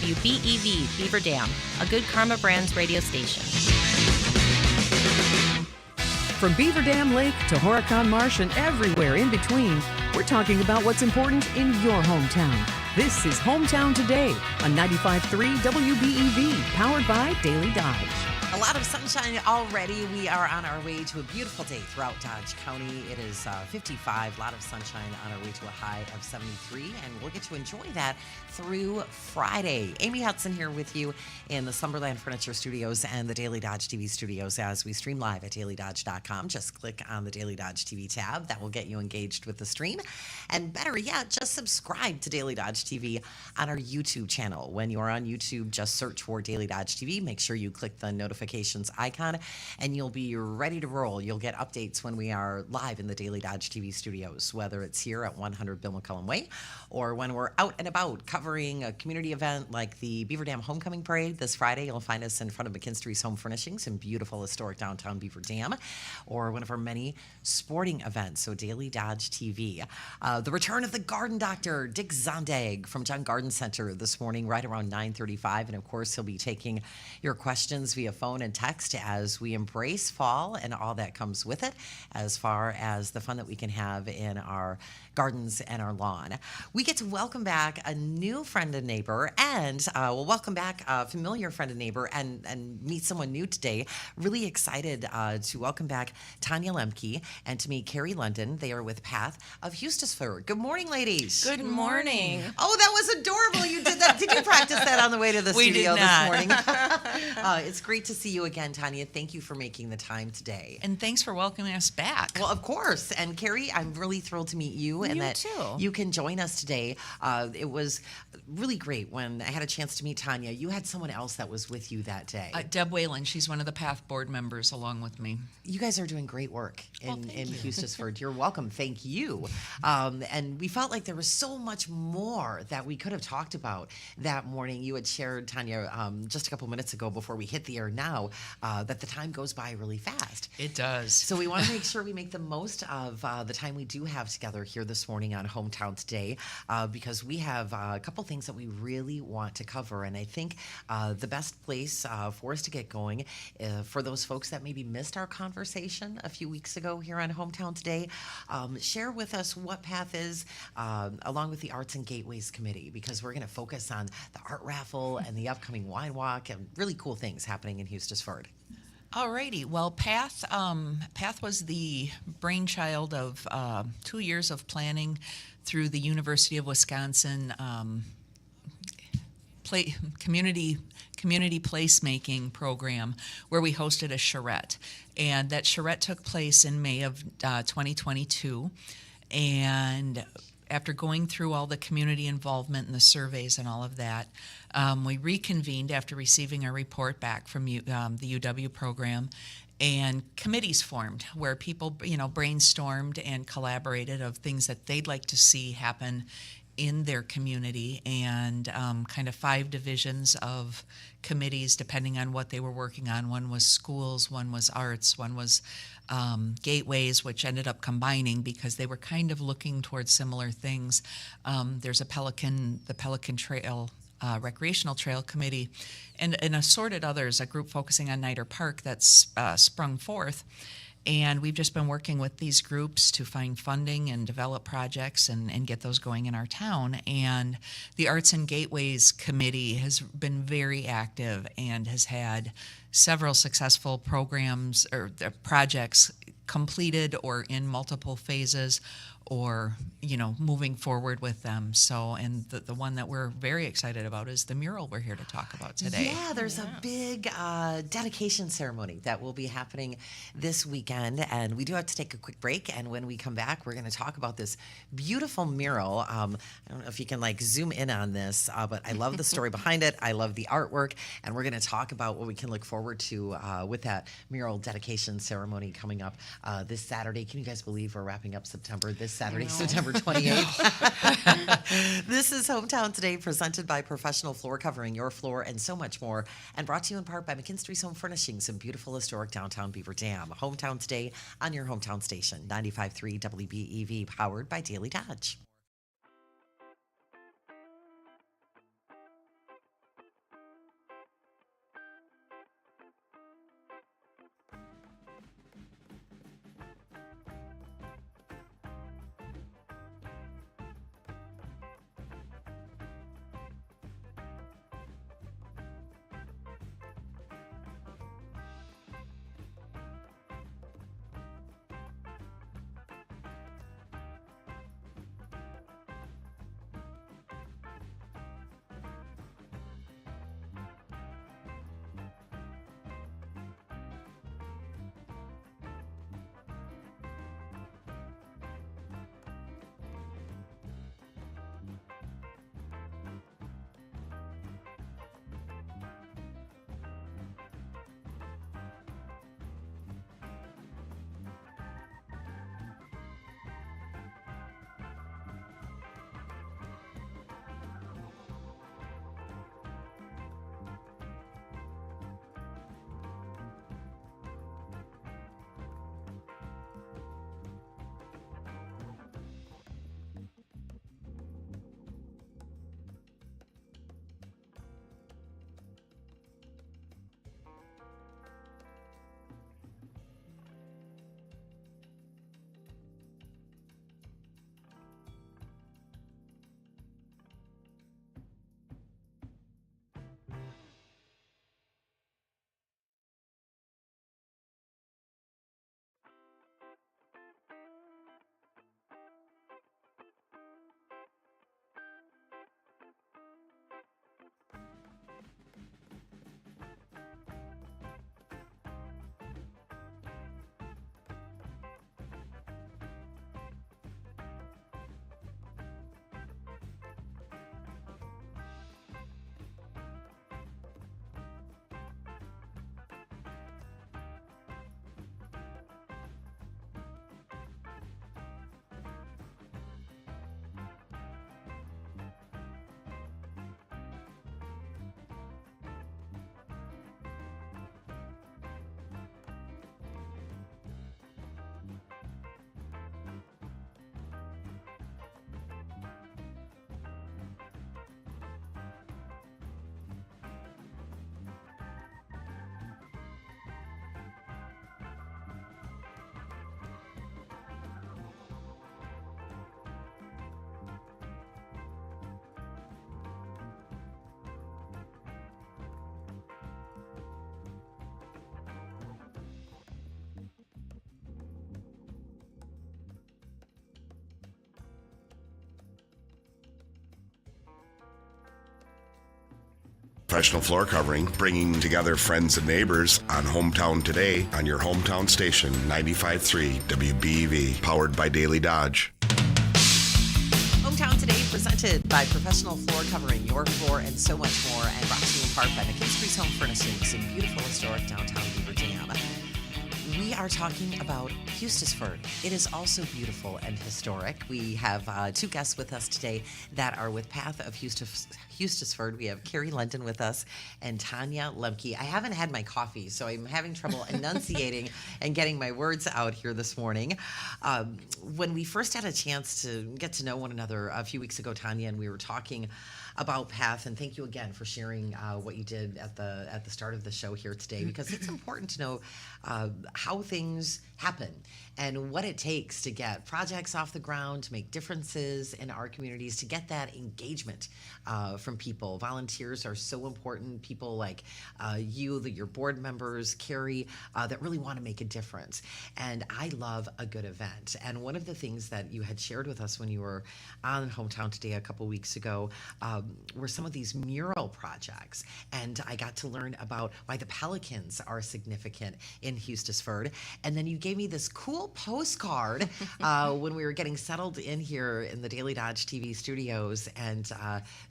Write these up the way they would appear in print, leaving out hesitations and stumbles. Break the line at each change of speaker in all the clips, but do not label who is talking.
WBEV, Beaver Dam, a Good Karma Brands radio station.
From Beaver Dam Lake to Horicon Marsh and everywhere in between, we're talking about what's important in your hometown. This is Hometown Today on 95.3 WBEV, powered by Daily Dodge.
A lot of sunshine already. We are on our way to a beautiful day throughout Dodge County. It is 55, a lot of sunshine on our way to a high of 73, and we'll get to enjoy that through Friday. Amy Hudson here with you in the Slumberland Furniture Studios and the Daily Dodge TV studios as we stream live at dailydodge.com. Just click on the Daily Dodge TV tab. That will get you engaged with the stream. And better yet, just subscribe to Daily Dodge TV on our YouTube channel. When you're on YouTube, just search for Daily Dodge TV. Make sure you click the notifications icon and you'll be ready to roll. You'll get updates when we are live in the Daily Dodge TV studios, whether it's here at 100 Bill McCullum Way or when we're out and about covering a community event like the Beaver Dam Homecoming Parade this Friday. You'll find us in front of McKinstry's Home Furnishings in beautiful historic downtown Beaver Dam, or one of our many sporting events. So Daily Dodge TV. The return of the garden doctor, Dick Zondag from John Garden Center this morning, right around 9:35. And of course, he'll be taking your questions via phone and text as we embrace fall and all that comes with it, as far as the fun that we can have in our gardens and our lawn. We get to welcome back a new friend and neighbor, and we'll welcome back a familiar friend and neighbor and meet someone new today. Really excited to welcome back Tanya Lemke and to meet Carrie London. They are with Path of Hustisford. Good morning, ladies.
Good morning.
Oh, that was adorable. You did that. Did you practice that on the way to the studio this morning? It's great to see you again, Tanya. Thank you for making the time today.
And thanks for welcoming us back.
Well, of course. And Carrie, I'm really thrilled to meet you and that
too.
You can join us today. It was really great when I had a chance to meet Tanya. You had someone else that was with you that day.
Deb Whalen, she's one of the Path board members along with me.
You guys are doing great work in Hustisford. You're welcome. Thank you. And we felt like there was so much more that we could have talked about that morning. You had shared, Tanya, just a couple minutes ago before we hit the air now, that the time goes by really fast.
It does.
So we want to make sure we make the most of the time we do have together here this morning on Hometown Today, because we have a couple things that we really want to cover. And I think the best place for us to get going, for those folks that maybe missed our conversation a few weeks ago here on Hometown Today, share with us what Path is, along with the Arts and Gateways Committee, because we're going to focus on the art raffle and the upcoming wine walk and really cool things happening in Hustisford.
Alrighty. Well, Path was the brainchild of 2 years of planning through the University of Wisconsin community placemaking program, where we hosted a charrette, and that charrette took place in May of 2022, and after going through all the community involvement and the surveys and all of that, we reconvened after receiving a report back from the UW program, and committees formed where people, brainstormed and collaborated of things that they'd like to see happen in their community, and kind of 5 divisions of committees depending on what they were working on. One was schools, one was arts, one was gateways, which ended up combining because they were kind of looking towards similar things. There's the Pelican Trail Recreational Trail Committee, and assorted others, a group focusing on Niter Park that's sprung forth. And we've just been working with these groups to find funding and develop projects and get those going in our town. And the Arts and Gateways Committee has been very active and has had several successful programs or projects completed or in multiple phases, or moving forward with them. So, and the one that we're very excited about is the mural we're here to talk about today.
Yeah, there's a big dedication ceremony that will be happening this weekend, and we do have to take a quick break, and when we come back, we're going to talk about this beautiful mural. I don't know if you can zoom in on this, but I love the story behind it. I love the artwork, and we're going to talk about what we can look forward to with that mural dedication ceremony coming up this Saturday. Can you guys believe we're wrapping up September this Saturday, September 28th. This is Hometown Today, presented by Professional Floor Covering, your floor, and so much more, and brought to you in part by McKinstry's Home Furnishings in beautiful historic downtown Beaver Dam. Hometown Today on your hometown station, 95.3 WBEV, powered by Daily Dodge.
Professional floor covering, bringing together friends and neighbors on Hometown Today on your hometown station, 95.3 WBEV, powered by Daily Dodge.
Hometown Today, presented by Professional Floor Covering, your floor and so much more, and brought to you in part by McKinstry's Home Furnishings in beautiful historic downtown Beaver Dam. We are talking about Hustisford. It is also beautiful and historic. We have two guests with us today that are with Path of Hustisford. We have Carrie London with us and Tanya Lemke. I haven't had my coffee, so I'm having trouble enunciating and getting my words out here this morning. When we first had a chance to get to know one another a few weeks ago, Tanya, and we were talking about Path, and thank you again for sharing what you did at the start of the show here today, because it's important to know how things happen and what it takes to get projects off the ground, to make differences in our communities, to get that engagement from people. Volunteers are so important. People like your board members, Carrie, that really want to make a difference. And I love a good event. And one of the things that you had shared with us when you were on Hometown Today a couple weeks ago were some of these mural projects. And I got to learn about why the pelicans are significant in Hustisford. And then you gave me this cool postcard when we were getting settled in here in the Daily Dodge TV studios. And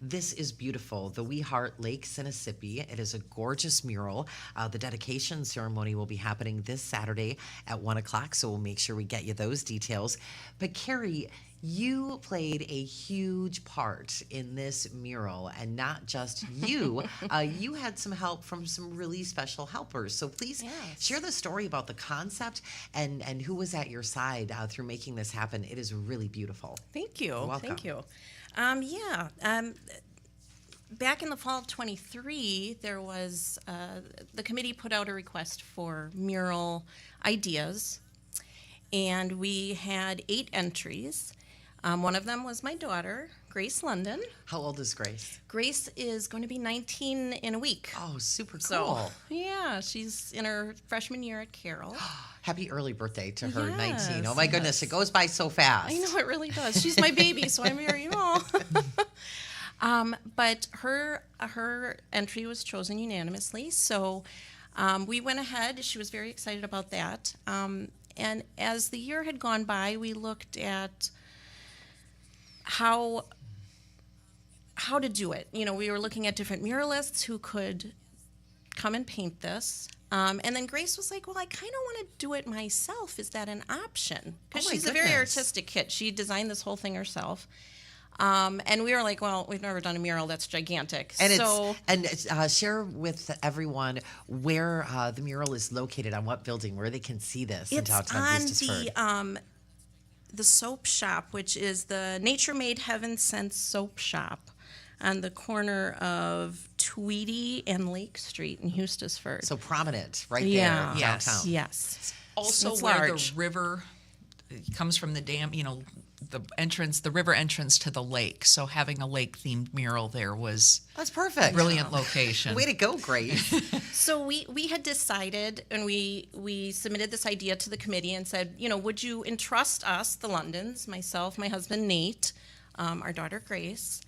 this is beautiful. The We Heart Lake Mississippi. It is a gorgeous mural. The dedication ceremony will be happening this Saturday at 1 o'clock, so we'll make sure we get you those details. But Carrie, you played a huge part in this mural, and not just you. You had some help from some really special helpers. So please share the story about the concept and who was at your side through making this happen. It is really beautiful.
Thank you.
Welcome.
Thank you. Back in the fall of 23, there was the committee put out a request for mural ideas, and we had 8 entries. One of them was my daughter, Grace London.
How old is Grace?
Grace is going to be 19 in a week.
Oh, super cool.
So, yeah, she's in her freshman year at Carroll.
Happy early birthday to her,
Yes,
19. Oh my goodness, it goes by so fast.
I know it really does. She's my baby, so I'm very but her entry was chosen unanimously, so we went ahead. She was very excited about that. And as the year had gone by, we looked at how to do it. You know, we were looking at different muralists who could come and paint this. And then Grace was like, well, I kind of want to do it myself. Is that an option? Because she's a very artistic kid. She designed this whole thing herself. And we were like, well, we've never done a mural that's gigantic.
And share with everyone where the mural is located, on what building, where they can see this in downtown Hustisford.
It's on the soap shop, which is the Nature Made Heaven Sent soap shop on the corner of Tweedy and Lake Street in Hustisford.
So prominent right
Yeah.
there downtown.
Yes.
Also
It's
where
large.
the river comes from, the dam, the river entrance to the lake. So having a lake-themed mural there was
That's perfect.
brilliant location.
Way to go, Grace.
So we had decided, and we submitted this idea to the committee and said, would you entrust us, the Londons, myself, my husband Nate, our daughter Grace,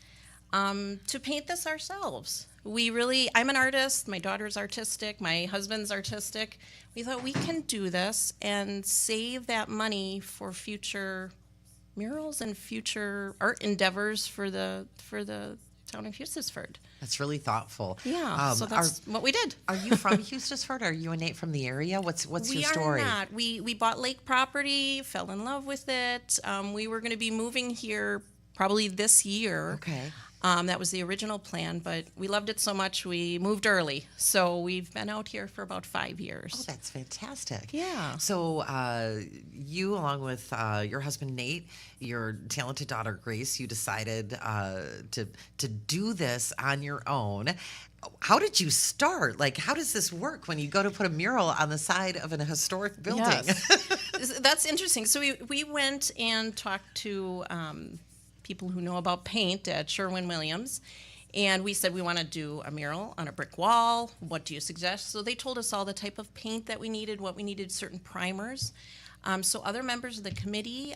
to paint this ourselves? I'm an artist, my daughter's artistic, my husband's artistic. We thought we can do this and save that money for future murals and future art endeavors for the town of Hustisford.
That's really thoughtful.
Yeah, so that's what we did.
Are you from Hustisford? Are you and Nate from the area? What's your story?
We are not. We bought lake property, fell in love with it. We were going to be moving here probably this year.
Okay.
That was the original plan, but we loved it so much we moved early. So we've been out here for about 5 years.
Oh, that's fantastic.
Yeah.
So you, along with your husband Nate, your talented daughter Grace, you decided to do this on your own. How did you start? Like, how does this work when you go to put a mural on the side of an historic building?
Yes. That's interesting. So we went and talked to people who know about paint at Sherwin-Williams, and we said we want to do a mural on a brick wall. What do you suggest? So they told us all the type of paint that we needed, what we needed, certain primers. So other members of the committee,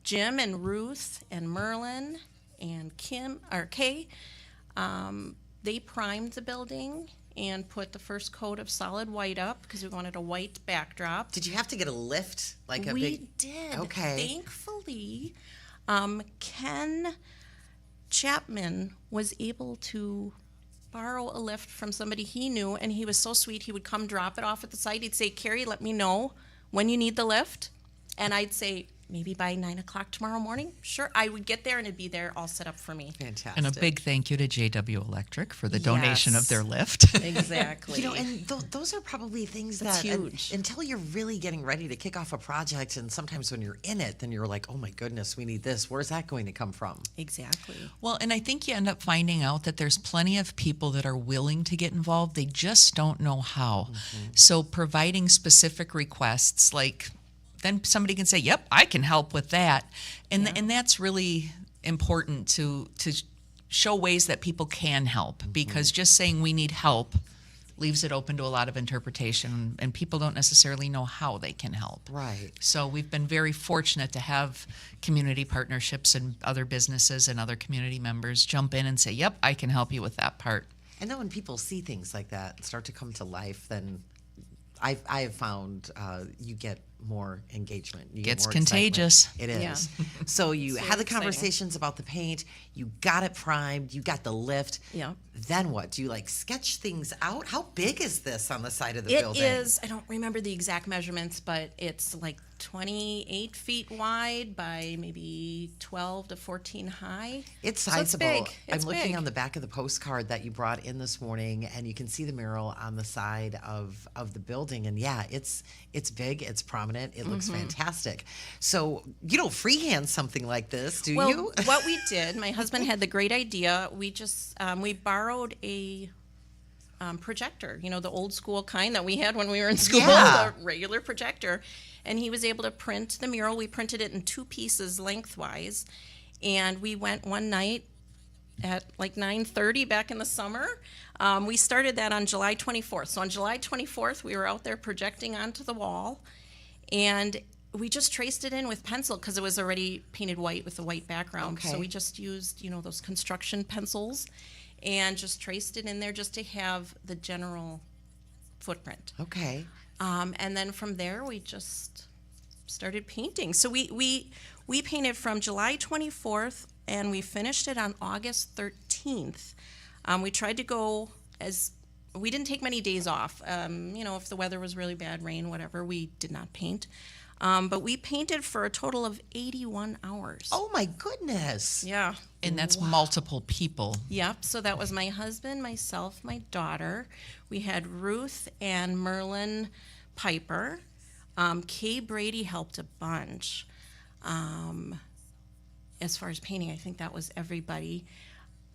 Jim and Ruth and Merlin and Kay, they primed the building and put the first coat of solid white up because we wanted a white backdrop.
Did you have to get a lift? Like a
We
big...
did.
Okay.
Thankfully, Ken Chapman was able to borrow a lift from somebody he knew, and he was so sweet. He would come drop it off at the site. He'd say, Carrie, let me know when you need the lift. And I'd say, maybe by 9 o'clock tomorrow morning. Sure. I would get there and it'd be there all set up for me.
Fantastic.
And a big thank you to JW Electric for the
Yes.
donation of their lift.
Exactly.
You know, and those are probably things
That's
that
huge.
Until you're really getting ready to kick off a project, and sometimes when you're in it, then you're like, oh my goodness, we need this. Where's that going to come from?
Exactly.
Well, and I think you end up finding out that there's plenty of people that are willing to get involved. They just don't know how. So providing specific requests, like then somebody can say, yep, I can help with that. And and that's really important to show ways that people can help, because just saying we need help leaves it open to a lot of interpretation, and people don't necessarily know how they can help.
Right.
So we've been very fortunate to have community partnerships and other businesses and other community members jump in and say, yep, I can help you with that part.
And then when people see things like that start to come to life, then I have found you get more engagement. You get
Gets
more
contagious.
excitement. It is.
Yeah.
So you
So
had the
exciting.
conversations about the paint. You got it primed. You got the lift.
Yeah.
Then what? Do you like sketch things out? How big is this on the side of the
It
building?
is, I don't remember the exact measurements, but it's like 28 feet wide by maybe 12 to 14 high.
It's
So it's
sizable.
big. It's
I'm looking
big.
on the back of the postcard that you brought in this morning, and you can see the mural on the side of the building. And yeah, it's big, it's prominent, it looks fantastic. So you don't freehand something like this, do
Well,
you?
what we did, my husband had the great idea. We just we borrowed a projector, you know, the old school kind that we had when we were in school,
Yeah.
the regular projector, and he was able to print the mural. We printed it in 2 pieces lengthwise, and we went one night at like 9:30 back in the summer. We started that on July 24th. So on July 24th, we were out there projecting onto the wall, and we just traced it in with pencil because it was already painted white with a white background.
Okay.
So we just used, you know, those construction pencils and just traced it in there just to have the general footprint.
Okay.
And then from there, we just started painting. So we painted from July 24th, and we finished it on August 13th. We tried to go we didn't take many days off. You know, if the weather was really bad, rain, whatever, we did not paint. But we painted for a total of 81 hours.
Oh my goodness.
Yeah.
And that's multiple people.
Yep. So that was my husband, myself, my daughter. We had Ruth and Merlin Piper. Kay Brady helped a bunch. As far as painting, I think that was everybody.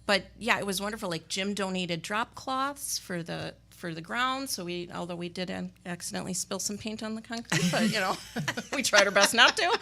But yeah, it was wonderful. Like Jim donated drop cloths for the ground. So although we did accidentally spill some paint on the concrete, but you know, we tried our best not to.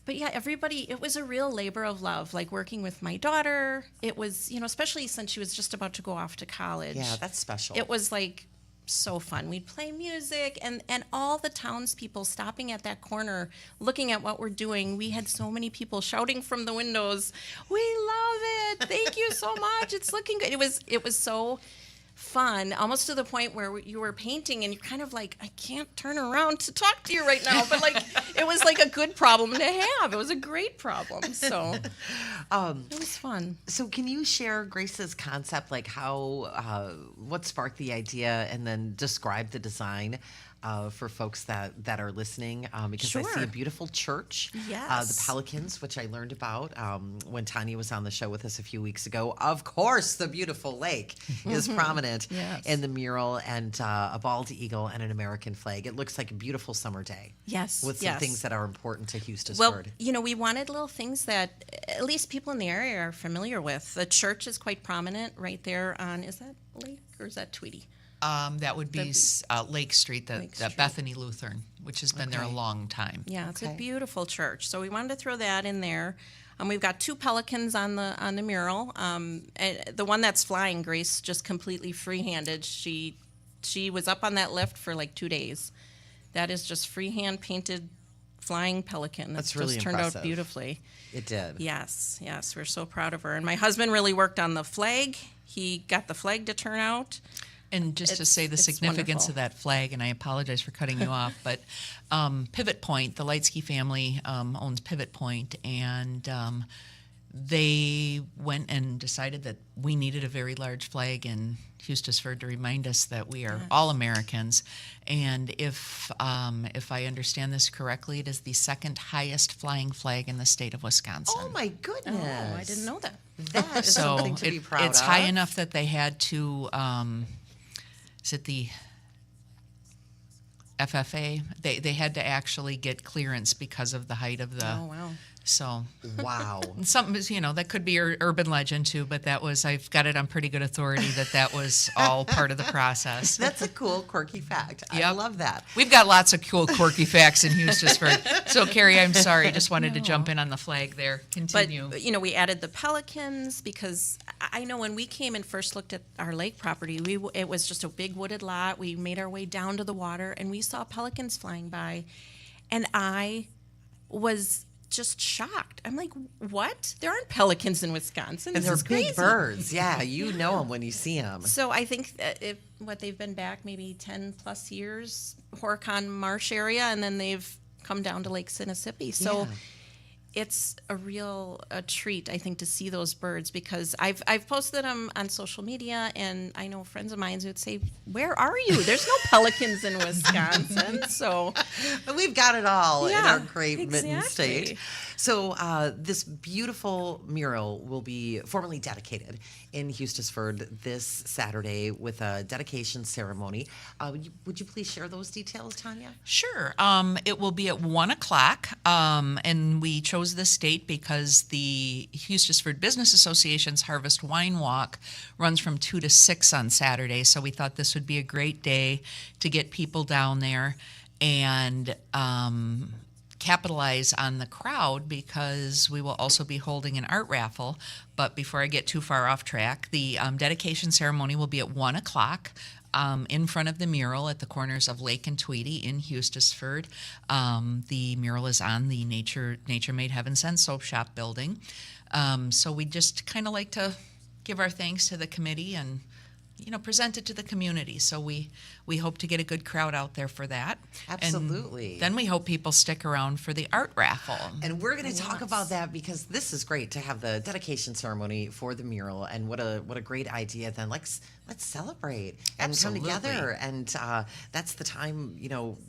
But yeah, everybody, it was a real labor of love, like working with my daughter. It was, you know, especially since she was just about to go off to college.
Yeah, that's special.
It was like so fun. We'd play music, and all the townspeople stopping at that corner, looking at what we're doing. We had so many people shouting from the windows, "We love it! Thank you so much! It's looking good." It was so fun, almost to the point where you were painting and you're kind of like, I can't turn around to talk to you right now, but like it was like a good problem to have. It was a great problem. So it was fun.
So can you share Grace's concept, like how, what sparked the idea, and then describe the design for folks that are listening? Because I see
Sure.
a beautiful church, the
Yes.
Pelicans, which I learned about when Tanya was on the show with us a few weeks ago. Of course, the beautiful lake is prominent
Yes.
in the mural, and a bald eagle and an American flag. It looks like a beautiful summer day.
Yes.
With some
yes.
things that are important to Hustisford.
Well, you know, we wanted little things that at least people in the area are familiar with. The church is quite prominent right there on, is that Lake or is that Tweedy?
That would be Lake Street, the
Street.
Bethany Lutheran, which has been there a
Okay.
long time.
Yeah, it's
Okay.
a beautiful church. So we wanted to throw that in there. We've got 2 pelicans on the mural. And the one that's flying, Grace just completely free-handed. She was up on that lift for like 2 days. That is just freehand painted flying pelican.
That's
It
really
just turned
impressive.
out beautifully.
It did.
Yes, we're so proud of her. And my husband really worked on the flag. He got the flag to turn out.
And just to
It's-
say the
it's
significance
wonderful.
of that flag, and I apologize for cutting you off, but Pivot Point, the Lightsky family owns Pivot Point, and they went and decided that we needed a very large flag in Hustisford to remind us that we are all Americans. And if I understand this correctly, it is the second highest flying flag in the state of Wisconsin.
Oh my goodness!
Oh, I didn't know that.
That is
So
something to be proud
it's
of.
high enough that they had to, is it the FFA? They had to actually get clearance because of the height of the.
Oh, wow.
So
Wow.
something is, that could be urban legend too, but I've got it on pretty good authority that was all part of the process.
That's a cool, quirky fact. I
Yep.
love that.
We've got lots of cool, quirky facts in Hustisford. So, Carrie, I'm sorry. Just wanted to jump in on the flag there. Continue.
But, we added the pelicans because I know when we came and first looked at our lake property, it was just a big wooded lot. We made our way down to the water and we saw pelicans flying by. And I was just shocked. I'm like, what? There aren't pelicans in Wisconsin.
And
This
they're
is
big
crazy.
birds. Yeah, you know them when you see them.
So I think that they've been back maybe 10 plus years, Horicon Marsh area, and then they've come down to Lake Sinisippi. So
Yeah.
it's a treat, I think, to see those birds because I've posted them on social media, and I know friends of mine who would say, "Where are you? There's no pelicans in Wisconsin." So
We've got it all in
Yeah,
our great Mitten
exactly.
State. So this beautiful mural will be formally dedicated in Hustisford this Saturday with a dedication ceremony. Would you please share those details, Tanya?
Sure. It will be at 1:00, and we chose this date because the Hustisford Business Association's Harvest Wine Walk runs from 2 to 6 on Saturday, so we thought this would be a great day to get people down there and capitalize on the crowd because we will also be holding an art raffle. But before I get too far off track, the dedication ceremony will be at 1:00 in front of the mural at the corners of Lake and Tweedy in Hustisford. The mural is on the Nature Made Heaven Sent Soap Shop building. So we just kind of like to give our thanks to the committee and present it to the community. So we hope to get a good crowd out there for that.
Absolutely.
And then we hope people stick around for the art raffle.
And we're going to talk about that because this is great to have the dedication ceremony for the mural, and what a great idea. Then let's celebrate and
Absolutely.
come together, and that's the time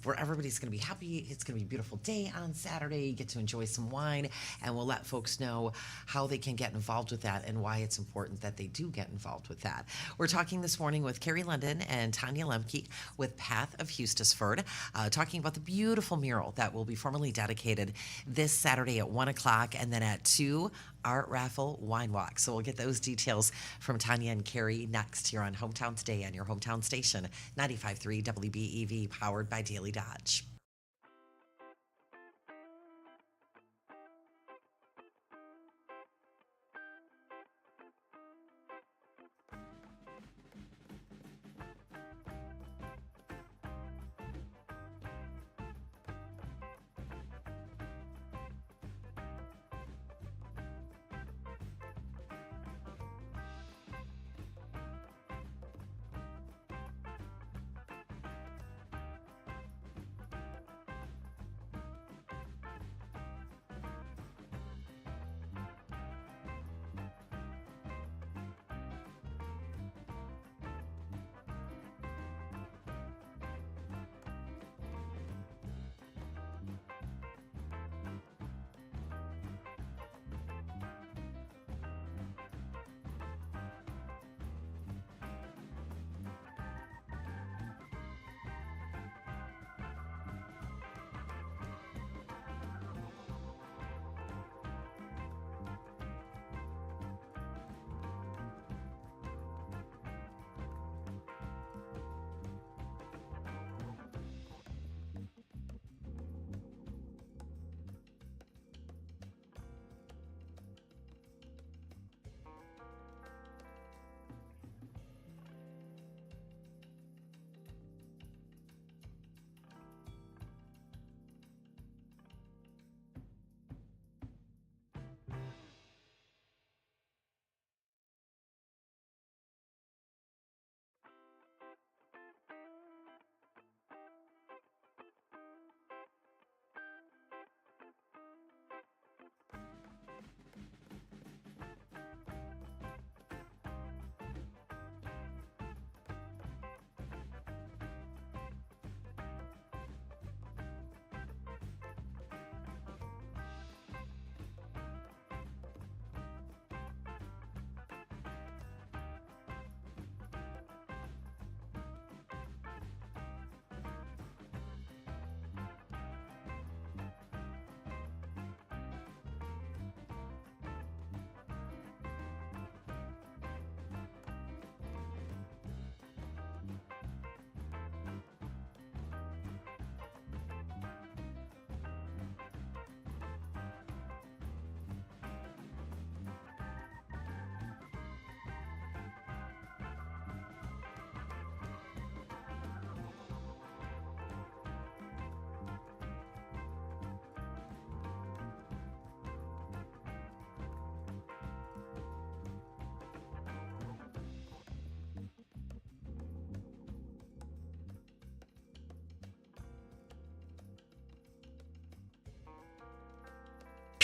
where everybody's going to be happy. It's going to be a beautiful day on Saturday. You get to enjoy some wine, and we'll let folks know how they can get involved with that and why it's important that they do get involved with that. We're talking this morning with Carrie London and Tanya Lemke with Path of Hustisford, talking about the beautiful mural that will be formally dedicated this Saturday at 1:00, and then at 2, art raffle, wine walk. So we'll get those details from Tanya and Carrie next here on Hometown Today on your hometown station, 95.3 WBEV, powered by Daily Dodge.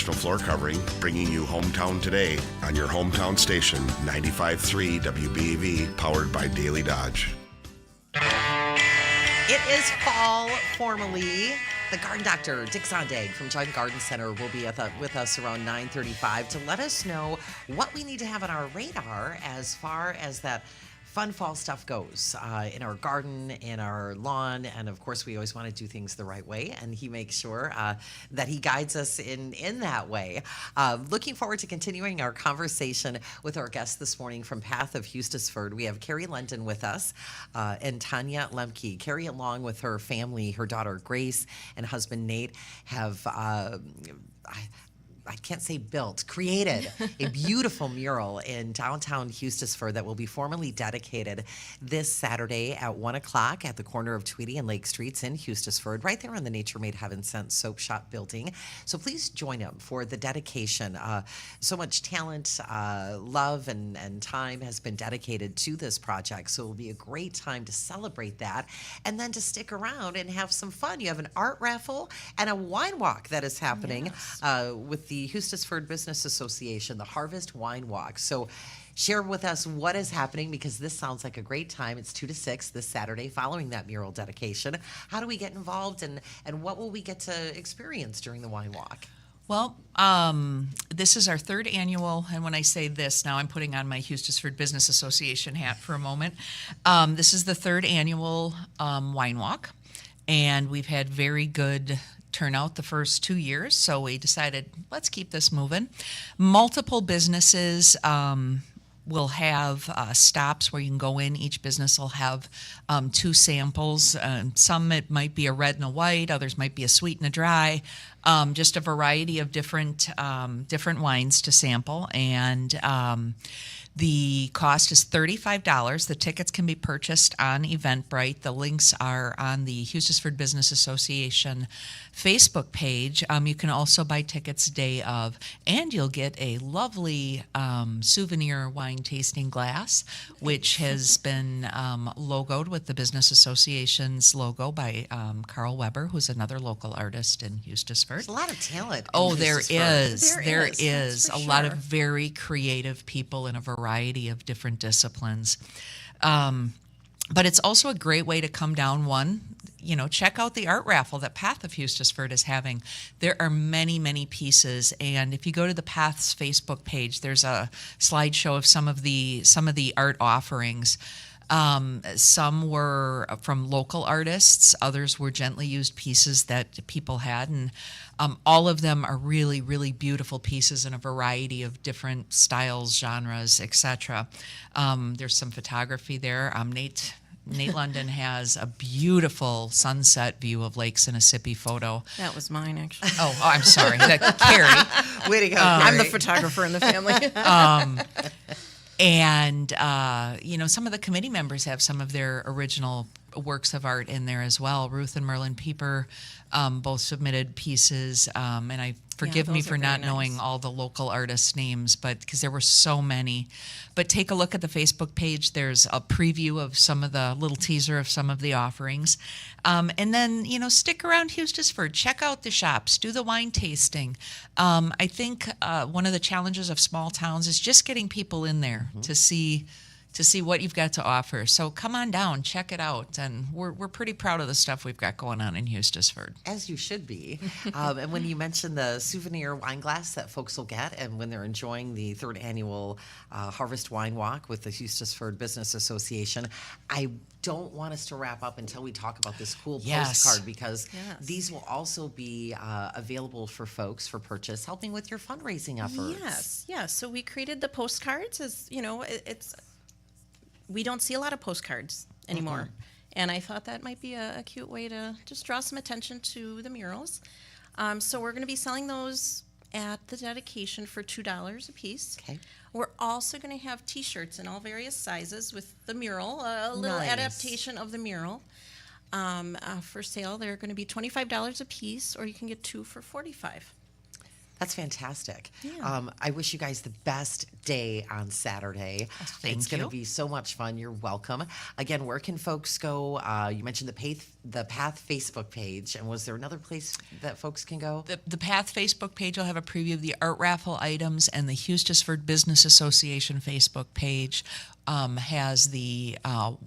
professional floor covering, bringing you Hometown Today on your hometown station, 95.3 WBEV, powered by Daily Dodge.
It is fall formally. The garden doctor, Dick Zondag from Jug Garden Center, will be with us around 9:35 to let us know what we need to have on our radar as far as that fun fall stuff goes in our garden, in our lawn, and of course we always want to do things the right way, and he makes sure that he guides us in that way. Looking forward to continuing our conversation with our guests this morning from Path of Hustisford. We have Carrie London with us and Tanya Lemke. Carrie, along with her family, her daughter Grace and husband Nate, have I can't say built, created a beautiful mural in downtown Hustisford that will be formally dedicated this Saturday at 1 o'clock at the corner of Tweedy and Lake Streets in Hustisford, right there on the Nature Made Heaven Sent Soap Shop building. So please join them for the dedication. So much talent, love, and time has been dedicated to this project. So it will be a great time to celebrate that and then to stick around and have some fun. You have an art raffle and a wine walk that is happening with the Hustisford Business Association, the Harvest Wine Walk. So share with us what is happening, because this sounds like a great time. It's 2 to 6 this Saturday following that mural dedication. How do we get involved, and what will we get to experience during the wine walk?
Well, this is our third annual, and when I say this, now I'm putting on my Hustisford Business Association hat for a moment. This is the third annual wine walk, and we've had very good turnout the first 2 years, so we decided let's keep this moving. Multiple businesses will have stops where you can go in. Each business will have 2 samples. Some it might be a red and a white, others might be a sweet and a dry. Just a variety of different wines to sample, and the cost is $35. The tickets can be purchased on Eventbrite. The links are on the Hustisford Business Association Facebook page. You can also buy tickets day of, and you'll get a lovely souvenir wine tasting glass, which has been logoed with the Business Association's logo by Carl Weber, who's another local artist in Hustisford.
There's a lot of talent.
Oh, there is. There
is.
is
That's
a
for
lot
sure.
of very creative people in a variety of different disciplines. But it's also a great way to come down check out the art raffle that Path of Hustisford is having. There are many, many pieces, and if you go to the Path's Facebook page, there's a slideshow of some of the art offerings. Some were from local artists, others were gently used pieces that people had, and all of them are really, really beautiful pieces in a variety of different styles, genres, etc. There's some photography there. Nate London has a beautiful sunset view of Lake Sinisippi photo.
That was mine, actually.
Oh, I'm sorry. Carrie.
Way to go,
I'm the
Carrie.
photographer in the family.
And, some of the committee members have some of their original works of art in there as well. Ruth and Merlin Pieper both submitted pieces, and forgive me
those are
for not
very
knowing
nice.
all the local artists' names, but because there were so many. But take a look at the Facebook page. There's a preview of some of the little teaser of some of the offerings. And then, stick around Hustisford. Check out the shops. Do the wine tasting. I think one of the challenges of small towns is just getting people in there to see what you've got to offer. So come on down, check it out, and we're pretty proud of the stuff we've got going on in Hustisford.
As you should be. And when you mentioned the souvenir wine glass that folks will get, and when they're enjoying the third annual Harvest Wine Walk with the Hustisford Business Association, I don't want us to wrap up until we talk about this cool
Yes.
postcard, because
Yes.
these will also be available for folks for purchase, helping with your fundraising efforts.
Yes. So we created the postcards as, we don't see a lot of postcards anymore. And I thought that might be a cute way to just draw some attention to the murals. So we're going to be selling those at the dedication for $2 a piece.
Okay.
We're also going to have T-shirts in all various sizes with the mural, a little
Nice.
adaptation of the mural. For sale, they're going to be $25 a piece, or you can get 2 for $45.
That's fantastic.
Yeah.
I wish you guys the best day on Saturday.
Thank
It's going to
you.
be so much fun. You're welcome. Again, where can folks go? You mentioned the the Path Facebook page. And was there another place that folks can go?
The Path Facebook page will have a preview of the art raffle items, and the Hustisford Business Association Facebook page has the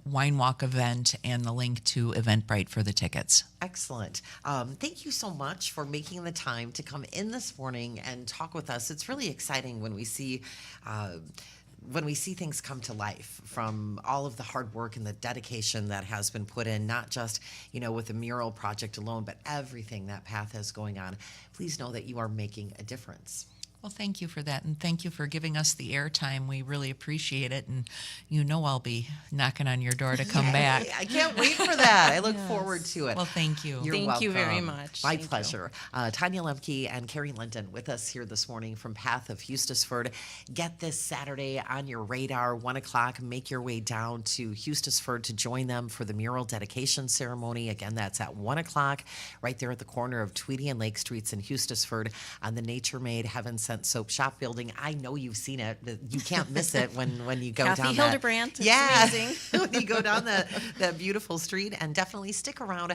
wine walk event and the link to Eventbrite for the tickets.
Excellent. Thank you so much for making the time to come in this morning and talk with us. It's really exciting when we see things come to life from all of the hard work and the dedication that has been put in, not just, with the mural project alone, but everything that Path has going on. Please know that you are making a difference.
Well, thank you for that, and thank you for giving us the airtime. We really appreciate it, and I'll be knocking on your door to come back.
I can't wait for that. I look forward to it.
Well, thank you.
You're
Thank you very
welcome.
much.
My
Thank you.
pleasure. Tanya Lemke and Carrie Linden with us here this morning from Path of Hustisford. Get this Saturday on your radar, 1 o'clock. Make your way down to Hustisford to join them for the mural dedication ceremony. Again, that's at 1 o'clock, right there at the corner of Tweedy and Lake Streets in Hustisford on the Nature Made Heaven Sent Soap Shop building. I know you've seen it. You can't miss it when you go
Kathy
down
Hildebrandt. It's
yeah,
amazing.
when you go down that beautiful street. And definitely stick around.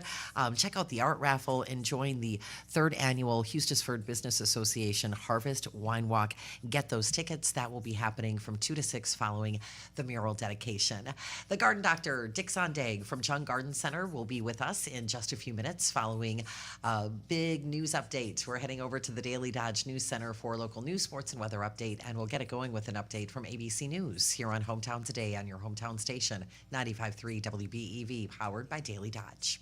Check out the art raffle and join the 3rd annual Hustisford Business Association Harvest Wine Walk. Get those tickets. That will be happening from 2 to 6 following the mural dedication. The garden doctor, Dick Zondag from Chung Garden Center, will be with us in just a few minutes following a big news update. We're heading over to the Daily Dodge News Center for local news, sports, and weather update, and we'll get it going with an update from ABC News here on Hometown Today on your hometown station, 95.3 WBEV, powered by Daily Dodge.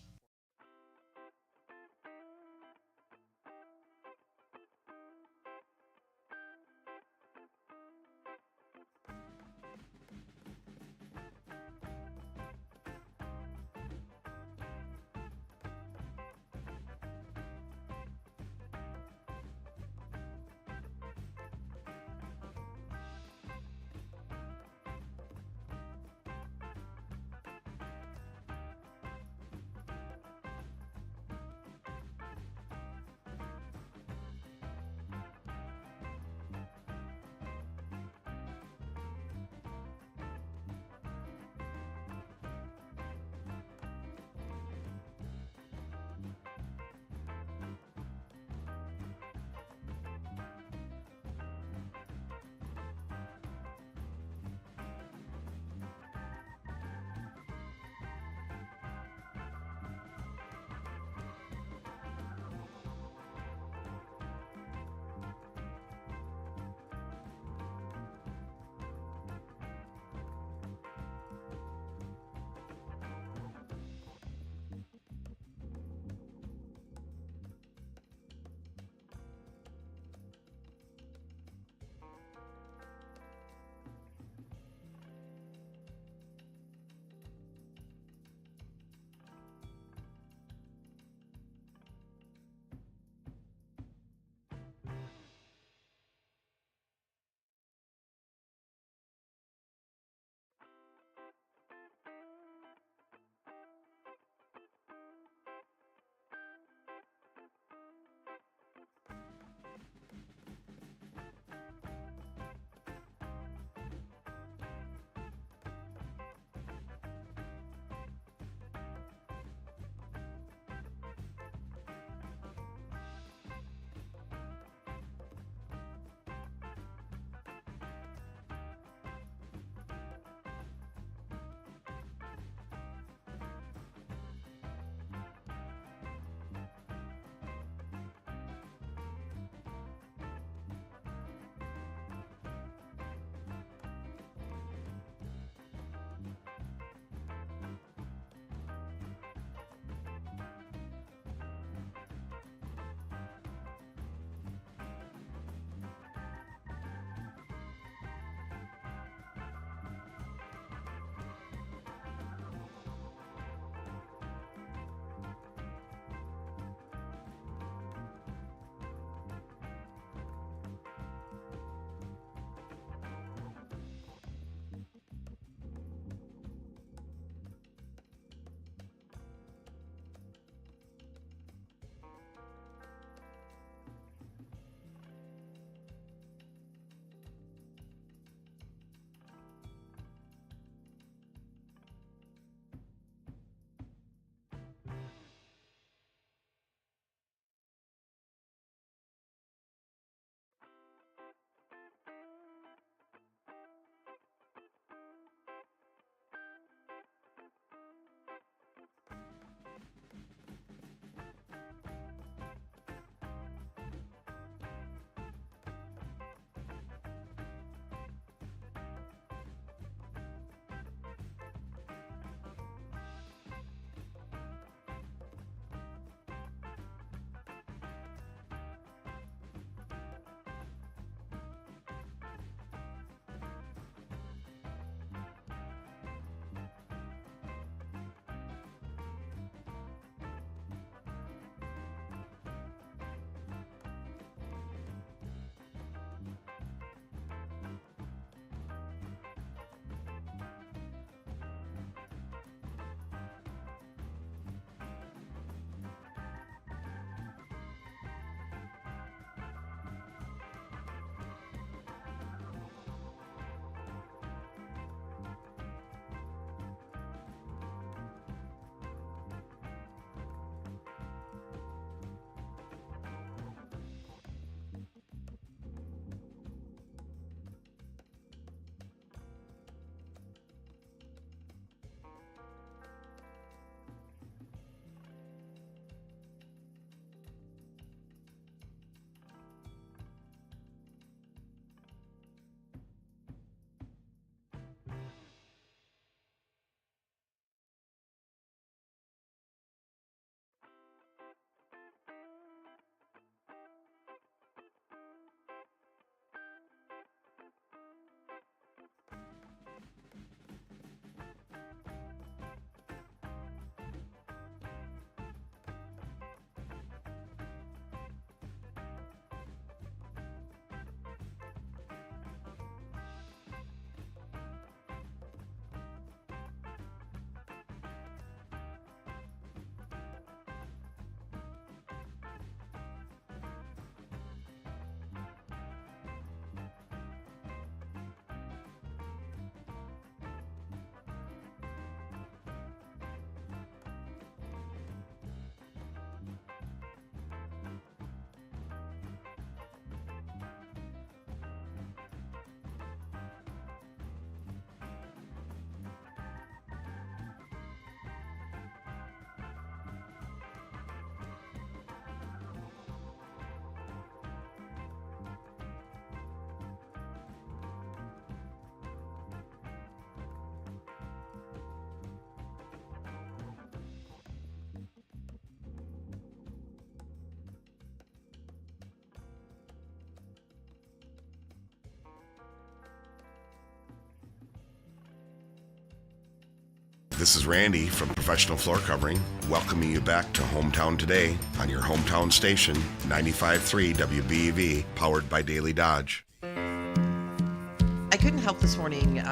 This is Randy from Professional Floor Covering, welcoming you back to Hometown Today on your hometown station, 95.3 WBEV, powered by Daily Dodge.
I couldn't help this morning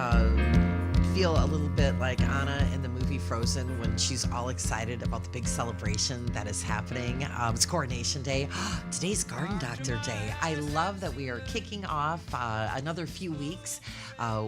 feel a little bit like Anna in the movie Frozen when she's all excited about the big celebration that is happening. It's Coronation Day. Today's Garden Doctor Day. I love that we are kicking off another few weeks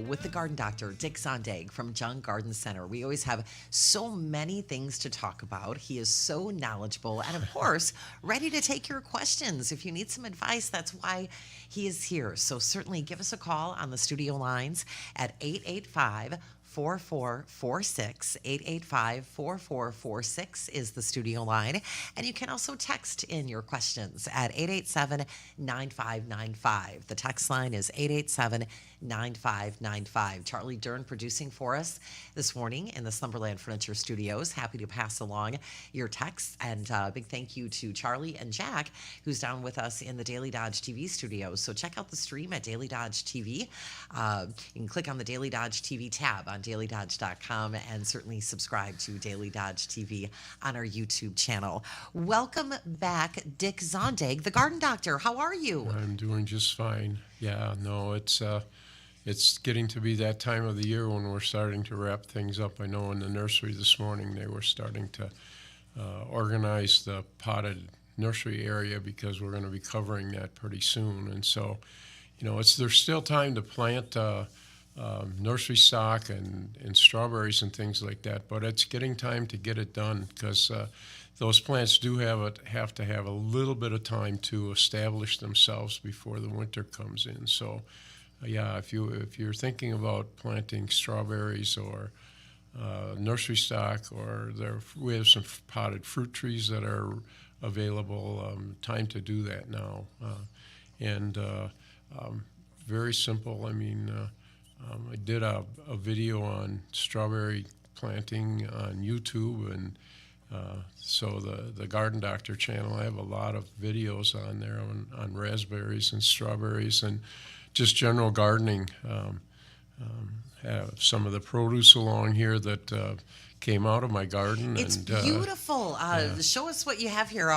with the Garden Doctor, Dick Zondag from Jung Garden Center. We always have so many things to talk about. He is so knowledgeable and, of course, ready to take your questions. If you need some advice, that's why he is here. So certainly give us a call on the studio lines at 885-4446. 885-4446 is the studio line. And you can also text in your questions at 887-9595. The text line is 887-9595. Charlie Dern producing for us this morning in the Slumberland Furniture Studios. Happy to pass along your texts. And a big thank you to Charlie and Jack, who's down with us in the Daily Dodge TV studios. So check out the stream at Daily Dodge TV. You can click on the Daily Dodge TV tab on dailydodge.com and certainly subscribe to Daily Dodge TV on our YouTube channel. Welcome back, Dick Zondag, the Garden Doctor. How are you?
I'm doing just fine. Yeah, no, it's getting to be that time of the year when we're starting to wrap things up. I know in the nursery this morning they were starting to organize the potted nursery area because we're going to be covering that pretty soon. And so, you know, there's still time to plant nursery stock and strawberries and things like that, but it's getting time to get it done because those plants do have to have a little bit of time to establish themselves before the winter comes in. So, yeah, if you're thinking about planting strawberries or nursery stock, or we have some potted fruit trees that are available. Time to do that now, and very simple. I mean. I did a video on strawberry planting on YouTube, and so the Garden Doctor channel, I have a lot of videos on there on raspberries and strawberries and just general gardening. Have some of the produce along here that came out of my garden.
It's beautiful. Show us what you have here.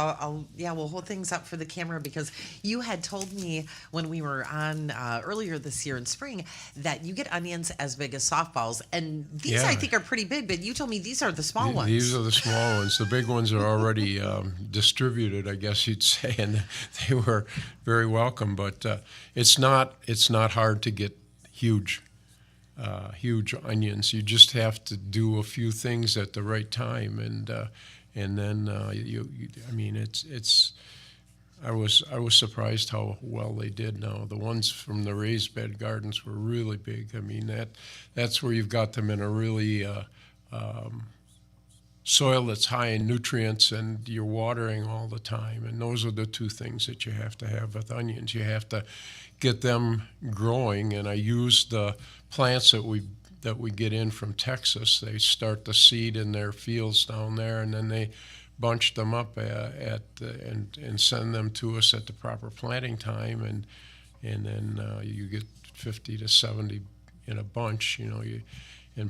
We'll hold things up for the camera because you had told me when we were on earlier this year in spring that you get onions as big as softballs, and these I think are pretty big. But you told me these are the small ones.
These are the small ones. The big ones are already distributed, I guess you'd say, and they were very welcome. But it's not hard to get huge onions. You just have to do a few things at the right time, and then I mean, it's. I was surprised how well they did. Now the ones from the raised bed gardens were really big. I mean that's where you've got them in a really soil that's high in nutrients, and you're watering all the time. And those are the two things that you have to have with onions. You have to get them growing, and I use the plants that we get in from Texas. They start the seed in their fields down there, and then they bunch them up and send them to us at the proper planting time, and then you get 50 to 70 in a bunch, and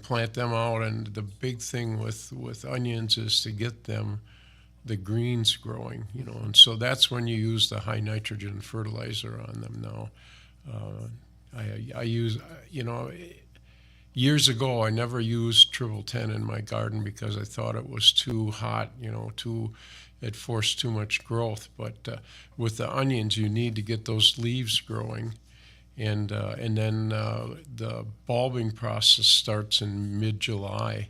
plant them out. And the big thing with onions is to get them the greens growing, and so that's when you use the high nitrogen fertilizer on them now. I use, years ago I never used Triple 10 in my garden because I thought it was too hot, it forced too much growth. But with the onions, you need to get those leaves growing, and then the bulbing process starts in mid-July.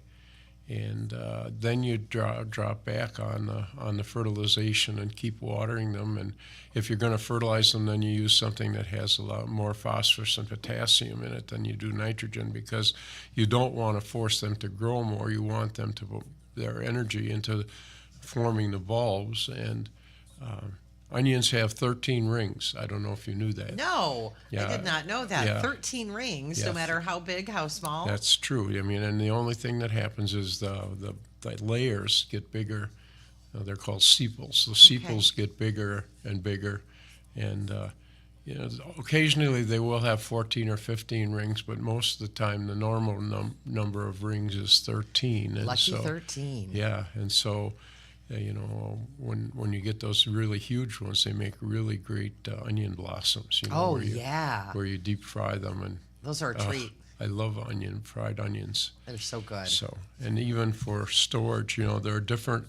And then you drop back on the fertilization and keep watering them. And if you're going to fertilize them, then you use something that has a lot more phosphorus and potassium in it than you do nitrogen, because you don't want to force them to grow more. You want them to put their energy into forming the bulbs. And onions have 13 rings. I don't know if you knew that.
No, I did not know that.
Yeah.
13 rings, no matter how big, how small.
That's true. I mean, and the only thing that happens is the layers get bigger. They're called sepals. The sepals get bigger and bigger, and occasionally they will have 14 or 15 rings, but most of the time the normal number of rings is 13. And
Lucky 13.
Yeah, and so, when you get those really huge ones, they make really great onion blossoms. Where you deep fry them, and
those are a treat.
I love fried onions.
They're so good.
So, and even for storage, there are different.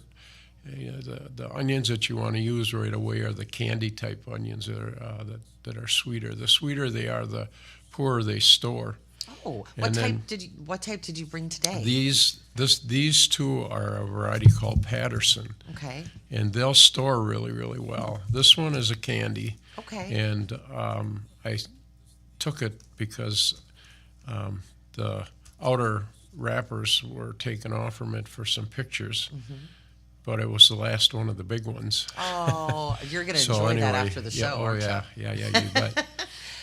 The onions that you want to use right away are the candy type onions that are sweeter. The sweeter they are, the poorer they store.
Oh, what type did you bring today?
These two are a variety called Patterson.
Okay.
And they'll store really, really well. This one is a candy.
Okay.
And I took it because the outer wrappers were taken off from it for some pictures. Mm-hmm. But it was the last one of the big ones.
Oh, you're going to enjoy that after the show, aren't you?
Yeah, you bet.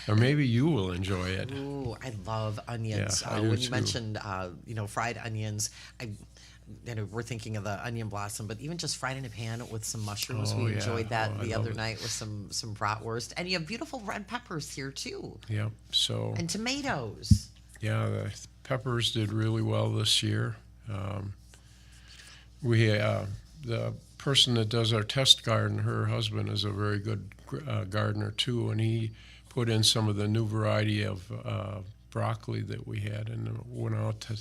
Or maybe you will enjoy it.
Ooh, I love onions.
Yeah, I do
when you
too.
mentioned, fried onions, we're thinking of the onion blossom, but even just fried in a pan with some mushrooms. We enjoyed that the other night with some bratwurst. And you have beautiful red peppers here, too.
Yep. So.
And tomatoes.
Yeah, the peppers did really well this year. The person that does our test garden, her husband is a very good gardener too, and he put in some of the new variety of broccoli that we had, and went out to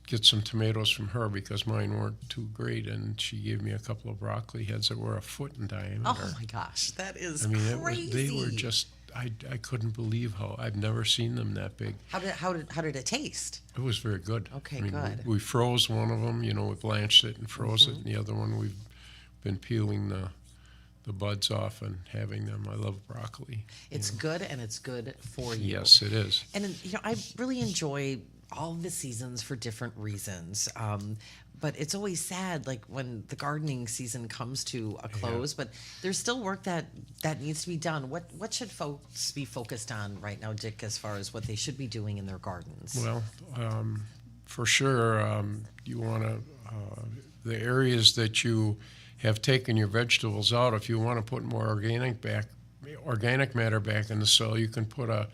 get some tomatoes from her because mine weren't too great, and she gave me a couple of broccoli heads that were a foot in diameter.
Oh my gosh, that is crazy!
They were just. I couldn't believe how I've never seen them that big.
How did it taste?
It was very good.
Okay, good.
We froze one of them, we blanched it and froze it, and the other one we've been peeling the buds off and having them. I love broccoli.
It's good, and it's good for you.
Yes, it is.
And I really enjoy all the seasons for different reasons. But it's always sad, like when the gardening season comes to a close. But there's still work that needs to be done. What should folks be focused on right now, Dick, as far as what they should be doing in their gardens?
Well, for sure, you want to the areas that you have taken your vegetables out. If you want to put more organic matter back in the soil, you can put a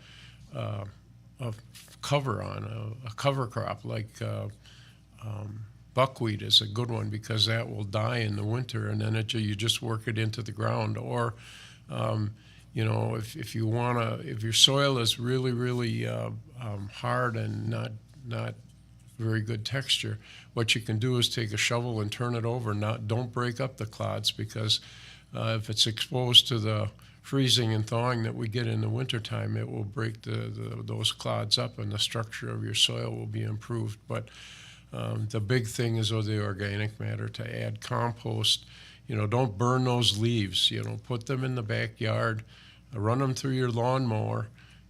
cover on a cover crop like. Buckwheat is a good one because that will die in the winter, and then you just work it into the ground. Or, if you if your soil is really, really hard and not very good texture, what you can do is take a shovel and turn it over. Don't break up the clods because if it's exposed to the freezing and thawing that we get in the wintertime, it will break those clods up, and the structure of your soil will be improved. But the big thing is the organic matter, to add compost. Don't burn those leaves. Put them in the backyard, run them through your lawnmower.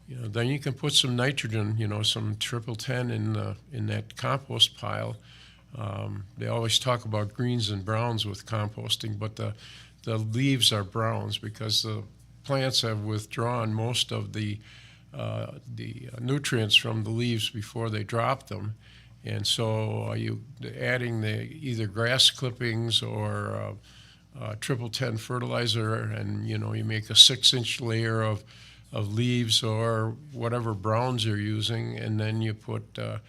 Then you can put some nitrogen, some 1010 in that compost pile. They always talk about greens and browns with composting, but the leaves are browns because the plants have withdrawn most of the nutrients from the leaves before they drop them. And so you adding either grass clippings or 1010 fertilizer, and you make a 6-inch layer of leaves or whatever browns you're using, and then you put a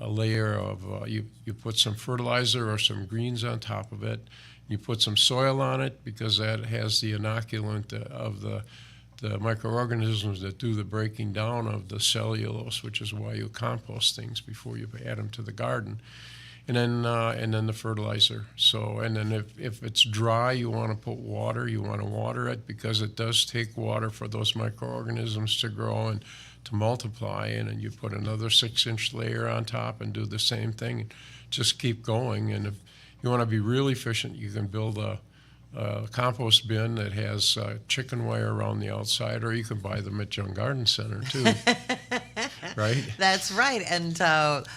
layer of you put some fertilizer or some greens on top of it. You put some soil on it because that has the inoculant of the microorganisms that do the breaking down of the cellulose, which is why you compost things before you add them to the garden, and then the fertilizer. So, and then if it's dry, you want to put water. You want to water it because it does take water for those microorganisms to grow and to multiply. And then you put another 6-inch layer on top and do the same thing. Just keep going. And if you want to be really efficient, you can build a compost bin that has chicken wire around the outside, or you can buy them at Young Garden Center too. Right?
That's right. And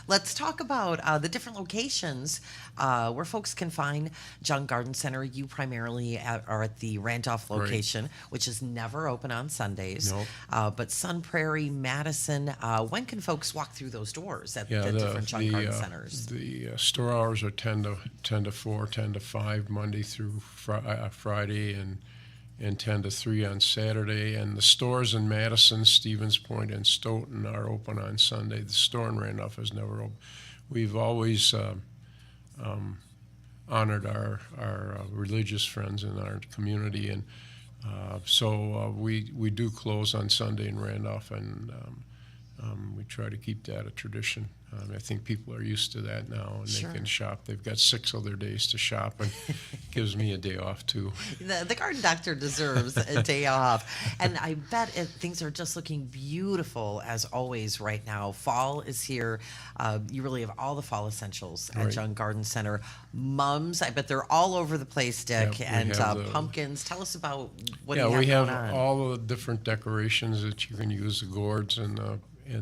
let's talk about the different locations where folks can find Young Garden Center. You primarily are at the Randolph location, which is never open on Sundays.
Nope.
But Sun Prairie, Madison, when can folks walk through those doors at the different Young Garden Centers?
The store hours are 10 to 4, 10 to 5, Monday through Friday, and and 10 to 3 on Saturday. And the stores in Madison, Stevens Point, and Stoughton are open on Sunday. The store in Randolph is never open. We've always honored our religious friends in our community, and so we do close on Sunday in Randolph, and we try to keep that a tradition. I think people are used to that now, and
Sure.
they can shop. They've got 6 other days to shop, and gives me a day off too.
The garden doctor deserves a day off. And I bet things are just looking beautiful as always right now. Fall is here. You really have all the fall essentials at
Right.
Young Garden Center. Mums, I bet they're all over the place, Dick.
Yep, we
and
have the-
pumpkins. Tell us about what
Yeah,
you have
we have
going on.
all the different decorations that you can use, the gourds and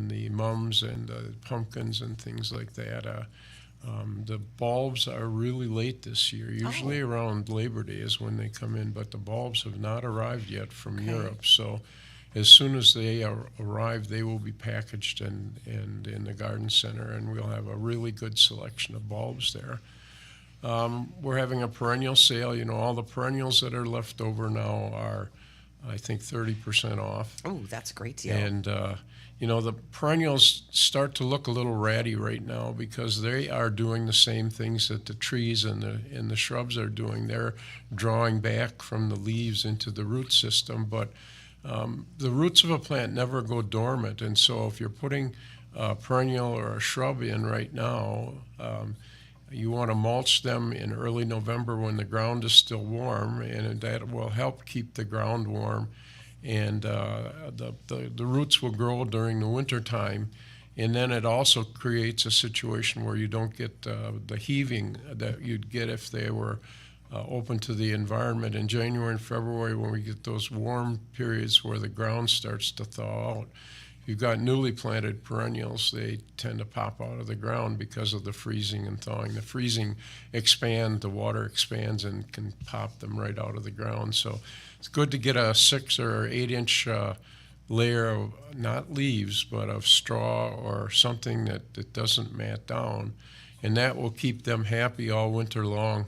the mums and pumpkins and things like that. The bulbs are really late this year. Usually around Labor Day is when they come in, but the bulbs have not arrived yet from Europe. So as soon as they arrive, they will be packaged and in the garden center, and we'll have a really good selection of bulbs there. We're having a perennial sale. You know, all the perennials that are left over now are, I think, 30% off.
Oh, that's a great deal.
And, you know, the perennials start to look a little ratty right now because they are doing the same things that the trees and the shrubs are doing. They're drawing back from the leaves into the root system, but the roots of a plant never go dormant. And so if you're putting a perennial or a shrub in right now, you want to mulch them in early November when the ground is still warm, and that will help keep the ground warm. And the roots will grow during the winter time, and then it also creates a situation where you don't get the heaving that you'd get if they were open to the environment. In January and February, when we get those warm periods where the ground starts to thaw out, if you've got newly planted perennials, they tend to pop out of the ground because of the freezing and thawing. The freezing expands, the water expands and can pop them right out of the ground. So it's good to get a 6 or 8 inch layer of not leaves, but of straw or something that doesn't mat down, and that will keep them happy all winter long.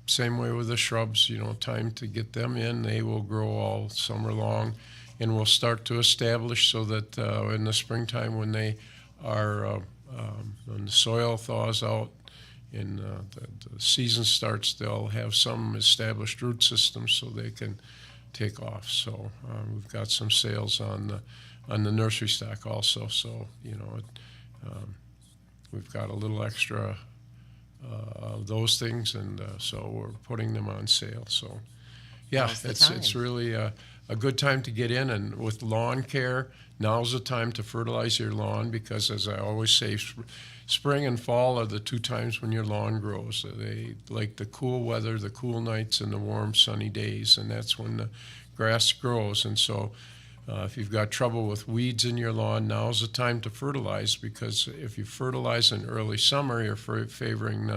Same way with the shrubs, you know, time to get them in. They will grow all summer long, and will start to establish so that in the springtime when they are, when the soil thaws out and the season starts, they'll have some established root systems so they can take off. So we've got some sales on the nursery stock also. So, you know, we've got a little extra of those things, and so we're putting them on sale. So, yeah,
Now's the
it's
time.
really a good time to get in. And with lawn care, now's the time to fertilize your lawn because, as I always say, spring and fall are the 2 times when your lawn grows. They like the cool weather, the cool nights, and the warm sunny days, and that's when the grass grows. And so if you've got trouble with weeds in your lawn, now's the time to fertilize, because if you fertilize in early summer, you're favoring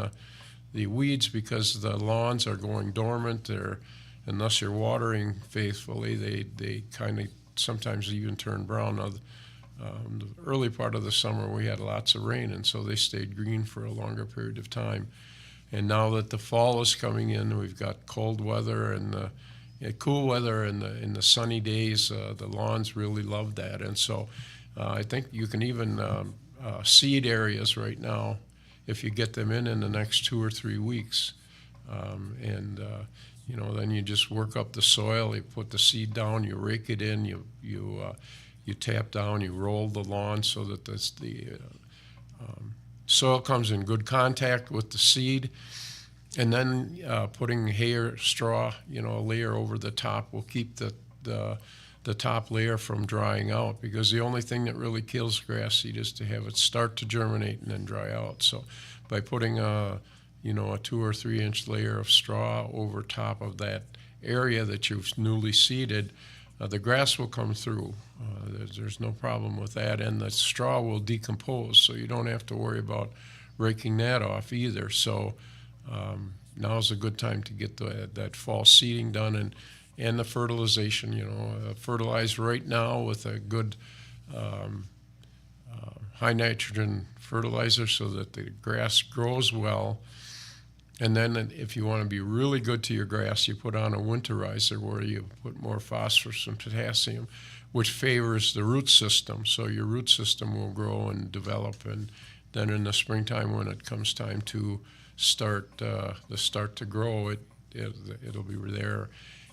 the weeds because the lawns are going dormant. Unless you're watering faithfully, they kind of sometimes even turn brown. Now, the early part of the summer, we had lots of rain, and so they stayed green for a longer period of time. And now that the fall is coming in, we've got cold weather and cool weather in the sunny days. The lawns really love that, and so I think you can even seed areas right now if you get them in the next 2 or 3 weeks, you know, then you just work up the soil. You put the seed down, you rake it in, you tap down, you roll the lawn so that the soil comes in good contact with the seed, and then putting hay or straw, you know, a layer over the top will keep the top layer from drying out, because the only thing that really kills grass seed is to have it start to germinate and then dry out. So by putting a 2 or 3 inch layer of straw over top of that area that you've newly seeded, the grass will come through. There's no problem with that, and the straw will decompose, so you don't have to worry about raking that off either. So now's a good time to get that fall seeding done, and the fertilization. You know, fertilize right now with a good high nitrogen fertilizer so that the grass grows well. And then if you want to be really good to your grass, you put on a winterizer where you put more phosphorus and potassium, which favors the root system. So your root system will grow and develop. And then in the springtime, when it comes time to start to grow, it'll be there.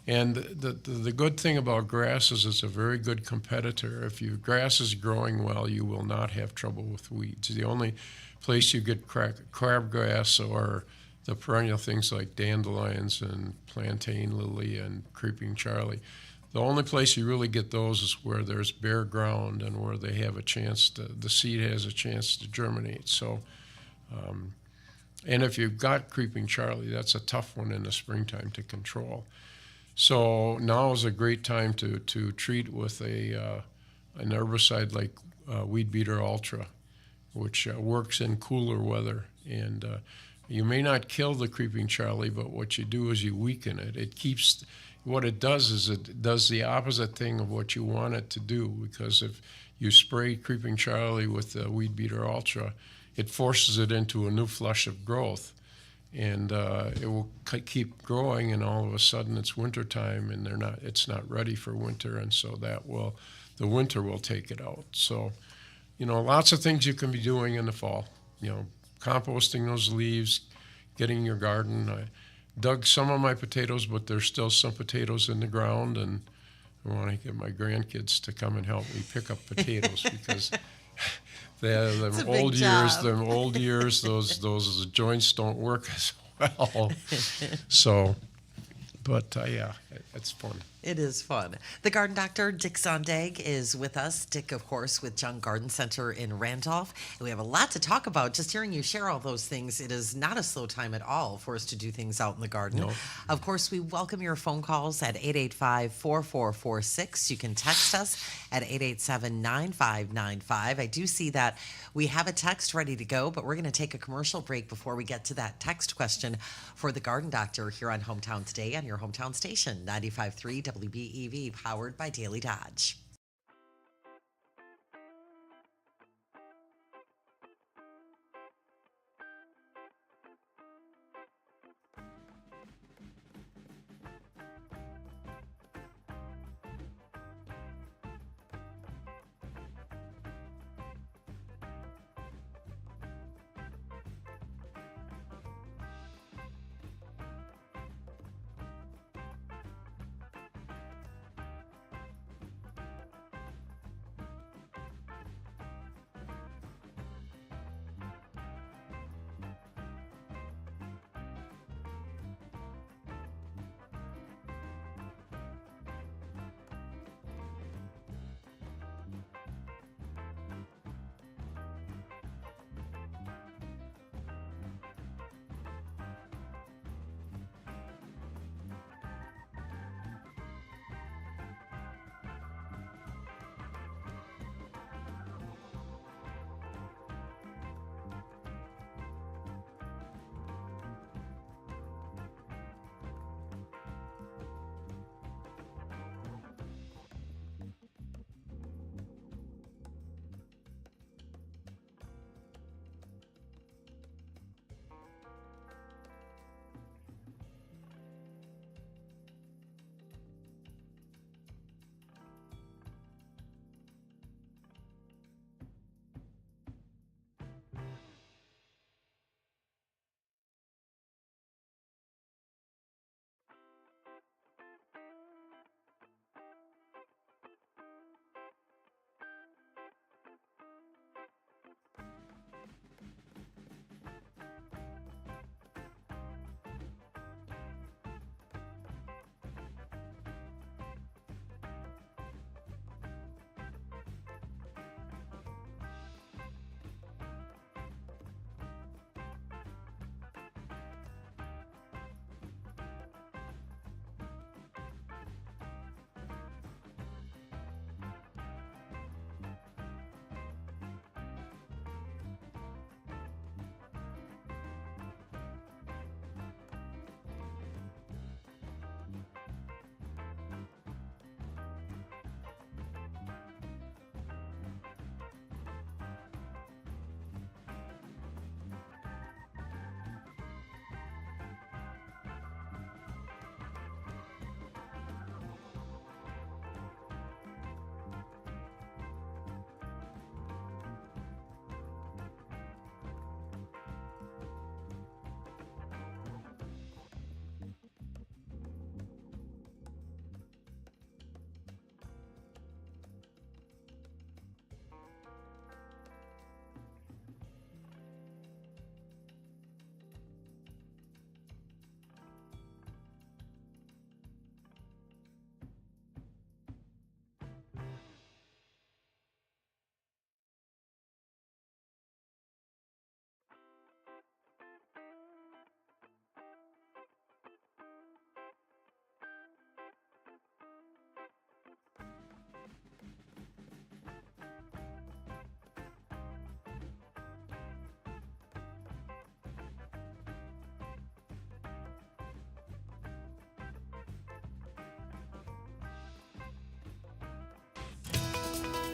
And the good thing about grass is it's a very good competitor. If your grass is growing well, you will not have trouble with weeds. The only place you get crabgrass or the perennial things like dandelions and plantain lily and creeping Charlie, the only place you really get those is where there's bare ground and where they have a chance the seed has a chance to germinate. So, and if you've got creeping Charlie, that's a tough one in the springtime to control. So now is a great time to treat with an herbicide like Weed Beater Ultra, which works in cooler weather. And you may not kill the creeping Charlie, but what you do is you weaken it. What it does is it does the opposite thing of what you want it to do, because if you spray creeping Charlie with the Weed Beater Ultra, it forces it into a new flush of growth. And it will keep growing, and all of a sudden it's winter time, and it's not ready for winter, and so the winter will take it out. So, lots of things you can be doing in the fall. Composting those leaves, getting your garden. I dug some of my potatoes, but there's still some potatoes in the ground, and I want to get my grandkids to come and help me pick up potatoes because them old years, those joints don't work as well. So, but yeah, it's fun.
It is fun. The garden doctor, Dick Zondag, is with us. Dick, of course, with Young Garden Center in Randolph. And we have a lot to talk about. Just hearing you share all those things, it is not a slow time at all for us to do things out in the garden.
No.
Of course, we welcome your phone calls at 885-4446. You can text us at 887-9595. I do see that we have a text ready to go, but we're going to take a commercial break before we get to that text question for the garden doctor here on Hometown Today on your hometown station, 95.3 WBEV, powered by Daily Dodge.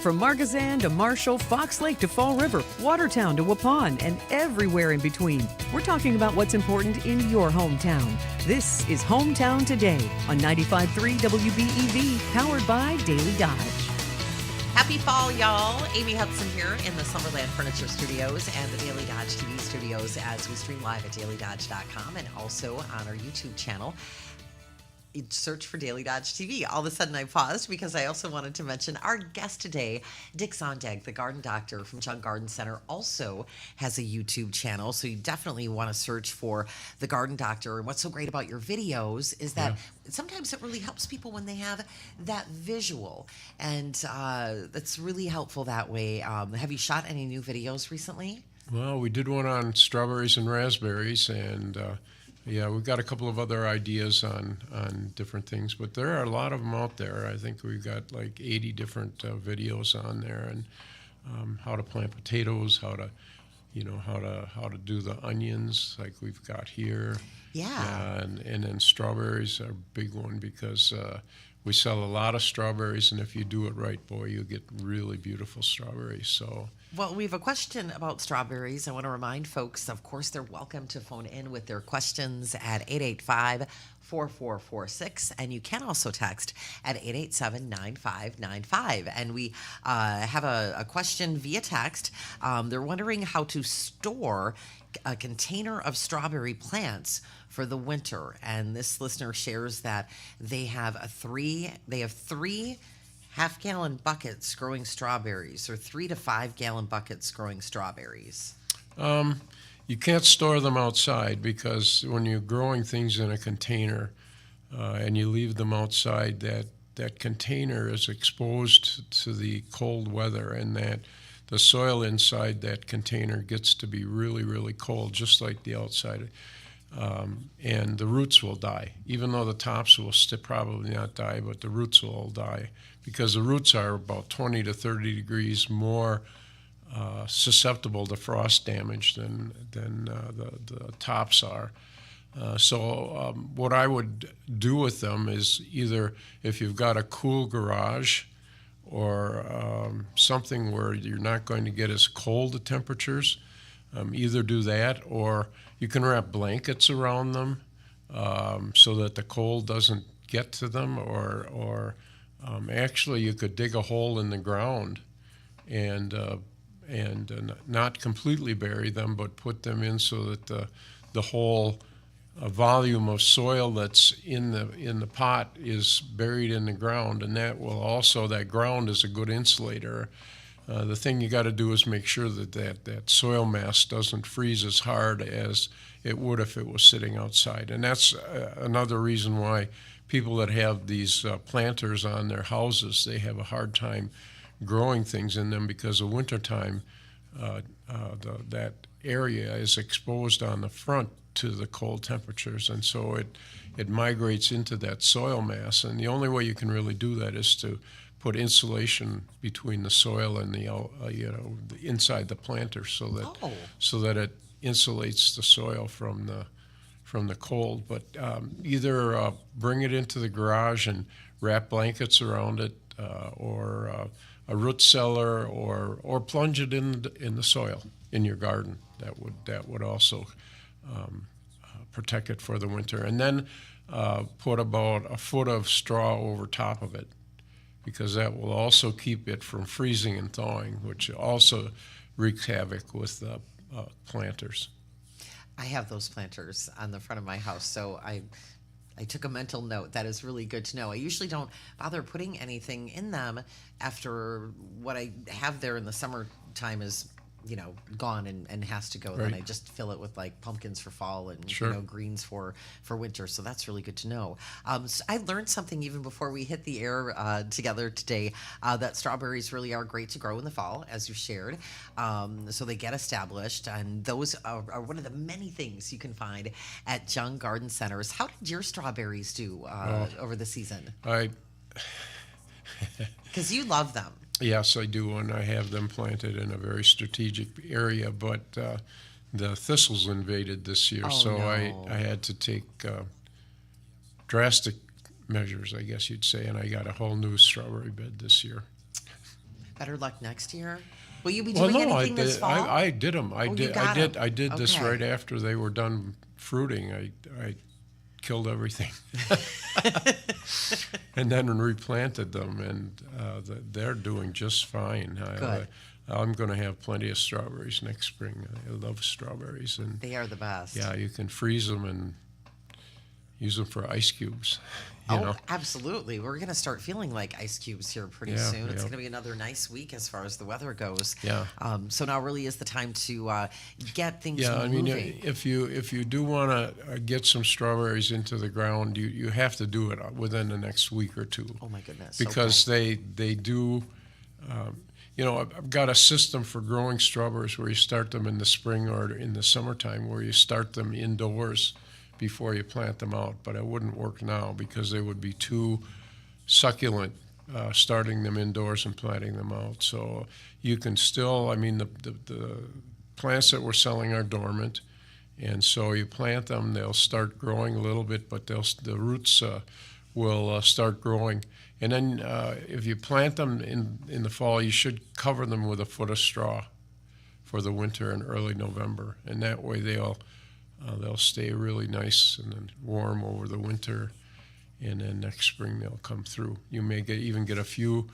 From Margazan to Marshall, Fox Lake to Fall River, Watertown to Waupun, and everywhere in between, we're talking about what's important in your hometown. This is Hometown Today on 95.3 WBEV, powered by Daily Dodge.
Happy fall, y'all. Amy Hudson here in the Summerland Furniture Studios and the Daily Dodge TV studios as we stream live at dailydodge.com and also on our YouTube channel. Search for Daily Dodge TV. All of a sudden I paused because I also wanted to mention our guest today, Dick Zondag, the garden doctor from Jung Garden Center, also has a YouTube channel. So you definitely want to search for the garden doctor. And what's so great about your videos is that sometimes it really helps people when they have that visual. And that's really helpful that way. Have you shot any new videos recently?
Well, we did one on strawberries and raspberries, and yeah, we've got a couple of other ideas on different things, but there are a lot of them out there. I think we've got like 80 different videos on there, and how to plant potatoes, how to do the onions like we've got here.
Yeah.
And then strawberries are a big one because we sell a lot of strawberries, and if you do it right, boy, you'll get really beautiful strawberries. So.
Well, we have a question about strawberries. I want to remind folks, of course, they're welcome to phone in with their questions at 885-4446. And you can also text at 887-9595. And we have a question via text. They're wondering how to store a container of strawberry plants for the winter. And this listener shares that they have three half-gallon buckets growing strawberries, or 3 to 5 gallon buckets growing strawberries.
You can't store them outside because when you're growing things in a container and you leave them outside, that container is exposed to the cold weather, and that the soil inside that container gets to be really, really cold, just like the outside. And the roots will die, even though the tops will probably not die, but the roots will all die because the roots are about 20 to 30 degrees more susceptible to frost damage than the tops are. So what I would do with them is either if you've got a cool garage or something where you're not going to get as cold the temperatures, either do that, or you can wrap blankets around them so that the cold doesn't get to them, or actually you could dig a hole in the ground and not completely bury them, but put them in so that the whole volume of soil that's in the pot is buried in the ground, and that ground is a good insulator. The thing you got to do is make sure that soil mass doesn't freeze as hard as it would if it was sitting outside. And that's another reason why people that have these planters on their houses, they have a hard time growing things in them because of wintertime, that area is exposed on the front to the cold temperatures, and so it migrates into that soil mass. And the only way you can really do that is to put insulation between the soil and the inside the planter, so that it insulates the soil from the cold. But either bring it into the garage and wrap blankets around it, or a root cellar, or plunge it in the soil in your garden. That would also protect it for the winter. And then put about a foot of straw over top of it, because that will also keep it from freezing and thawing, which also wreaks havoc with planters.
I have those planters on the front of my house, so I took a mental note. That is really good to know. I usually don't bother putting anything in them after what I have there in the summertime is gone and has to go.
Right.
Then I just fill it with like pumpkins for fall and
Sure.
greens for winter. So that's really good to know. So I learned something even before we hit the air together today, that strawberries really are great to grow in the fall, as you shared. So they get established, and those are one of the many things you can find at Jung Garden Centers. How did your strawberries do over the season? Because you love them.
Yes, I do, and I have them planted in a very strategic area, but the thistles invaded this year, so
no.
I had to take drastic measures, I guess you'd say, and I got a whole new strawberry bed this year.
Better luck next year. Will you be
Well,
doing
no,
anything this fall?
I did them.
Oh, you got 'em.
I did this
Okay.
right after they were done fruiting. I killed everything, and then replanted them, and they're doing just fine.
Good.
I'm going to have plenty of strawberries next spring. I love strawberries, and
They are the best.
yeah, you can freeze them and use them for ice cubes. You know?
Absolutely. We're going to start feeling like ice cubes here pretty
Yeah,
soon. It's
yeah.
going to be another nice week as far as the weather goes.
Yeah.
So now really is the time to get things
Yeah, I
moving.
mean, if you do want to get some strawberries into the ground, you have to do it within the next week or two.
Oh my goodness.
Because they do, you know, I've got a system for growing strawberries where you start them in the spring or in the summertime, where you start them indoors before you plant them out. But it wouldn't work now because they would be too succulent, starting them indoors and planting them out. So you can still, I mean, the plants that we're selling are dormant, and so you plant them, they'll start growing a little bit, but the roots will start growing. And then if you plant them in the fall, you should cover them with a foot of straw for the winter and early November, and that way they'll stay really nice and then warm over the winter, and then next spring they'll come through. You may even get a few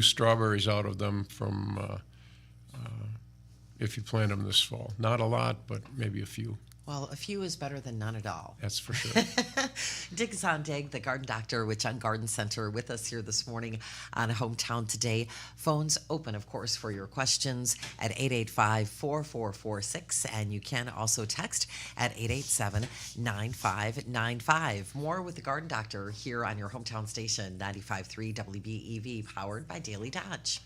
strawberries out of them from if you plant them this fall. Not a lot, but maybe a few.
Well, a few is better than none at all.
That's for sure.
Dick Zondag, the garden doctor with John Garden Center, with us here this morning on Hometown Today. Phones open, of course, for your questions at 885-4446, and you can also text at 887-9595. More with the garden doctor here on your hometown station, 95.3 WBEV, powered by Daily Dodge.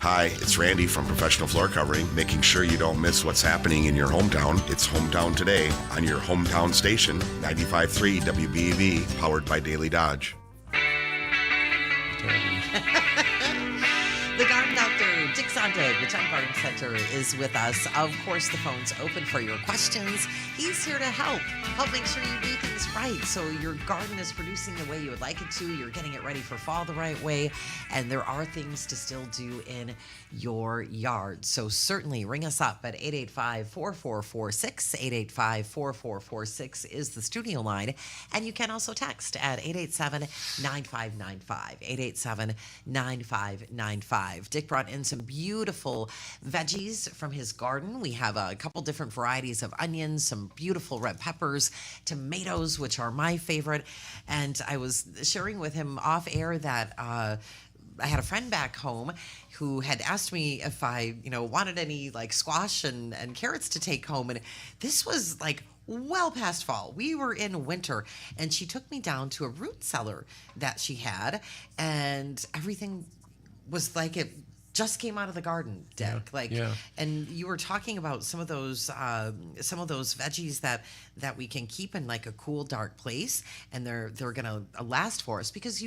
Hi, it's Randy from Professional Floor Covering, making sure you don't miss what's happening in your hometown. It's Hometown Today on your hometown station, 95.3 WBEV, powered by Daily Dodge.
The garden doctor, Dick Zondag, the John Garden Center, is with us. Of course, the phone's open for your questions. He's here to help make sure you do things right so your garden is producing the way you would like it to. You're getting it ready for fall the right way, and there are things to still do in your yard. So certainly ring us up at 885-4446. 885-4446 is the studio line, and you can also text at 887-9595. 887-9595. Dick brought in some beautiful veggies from his garden. We have a couple different varieties of onions, some beautiful red peppers, tomatoes, which are my favorite. And I was sharing with him off air that I had a friend back home who had asked me if I, wanted any like squash and carrots to take home. And this was like well past fall. We were in winter, and she took me down to a root cellar that she had, and everything was like it just came out of the garden, Dick. And you were talking about some of those veggies that we can keep in like a cool, dark place, and they're gonna last for us because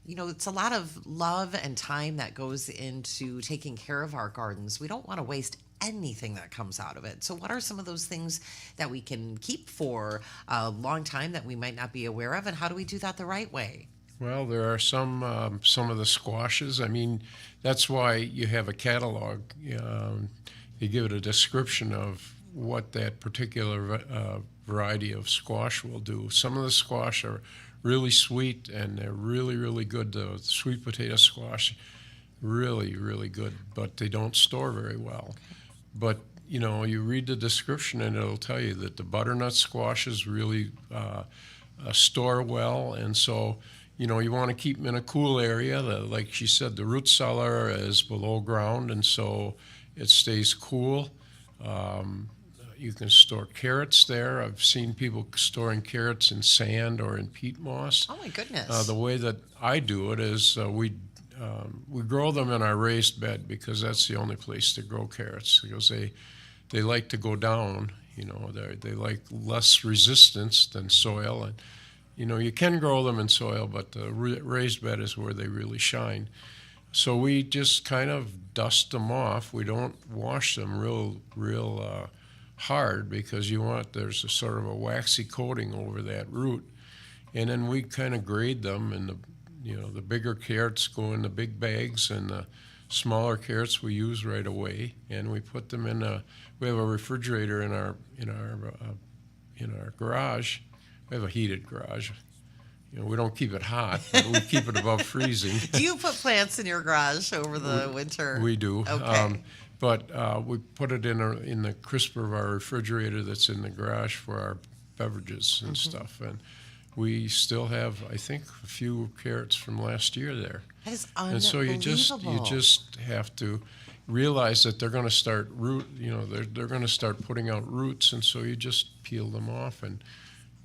it's a lot of love and time that goes into taking care of our gardens. We don't want to waste anything that comes out of it. So what are some of those things that we can keep for a long time that we might not be aware of, and how do we do that the right way?
Well, there are some of the squashes. I mean, that's why you have a catalog. You give it a description of what that particular variety of squash will do. Some of the squash are really sweet, and they're really, really good. The sweet potato squash, really, really good, but they don't store very well. But, you read the description, and it'll tell you that the butternut squashes really store well, and so you want to keep them in a cool area. Like she said, the root cellar is below ground, and so it stays cool. You can store carrots there. I've seen people storing carrots in sand or in peat moss.
Oh, my goodness.
The way that I do it is we grow them in our raised bed because that's the only place to grow carrots, because they like to go down. They like less resistance than soil, and you can grow them in soil, but the raised bed is where they really shine. So we just kind of dust them off. We don't wash them real hard because there's a sort of a waxy coating over that root. And then we kind of grade them, and the bigger carrots go in the big bags, and the smaller carrots we use right away. And we put them we have a refrigerator in our garage. We have a heated garage. We don't keep it hot, but we keep it above freezing.
Do you put plants in your garage over the winter?
We do.
Okay.
But we put it in the crisper of our refrigerator that's in the garage for our beverages and stuff. And we still have, I think, a few carrots from last year there.
That is unbelievable.
And so you just have to realize that they're going to start they're going to start putting out roots, and so you just peel them off, and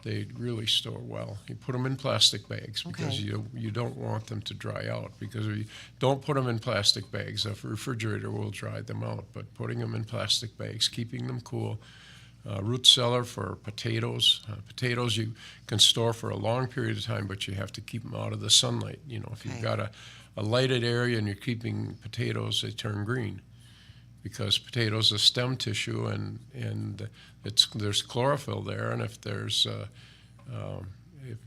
they really store well. You put them in plastic bags because you don't want them to dry out, because if you don't put them in plastic bags, the refrigerator will dry them out. But putting them in plastic bags, keeping them cool. Root cellar for potatoes. Potatoes you can store for a long period of time, but you have to keep them out of the sunlight. If you've got a lighted area and you're keeping potatoes, they turn green, because potatoes are stem tissue, and there's chlorophyll there, and if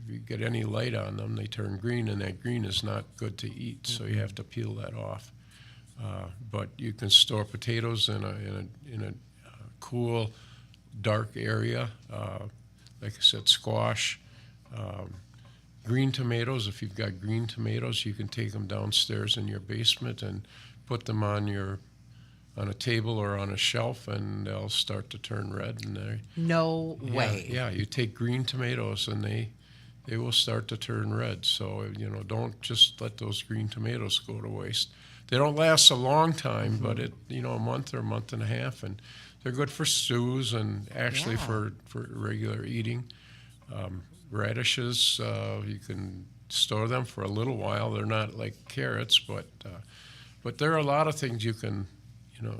you get any light on them, they turn green, and that green is not good to eat. So you have to peel that off. But you can store potatoes in a cool, dark area. Like I said, squash. Green tomatoes, if you've got green tomatoes, you can take them downstairs in your basement and put them on a table or on a shelf, and they'll start to turn red. And
No way.
Yeah, you take green tomatoes, and they will start to turn red. So, don't just let those green tomatoes go to waste. They don't last a long time, but a month or a month and a half, and they're good for stews and actually for regular eating. Radishes, you can store them for a little while. They're not like carrots, but But there are a lot of things you can,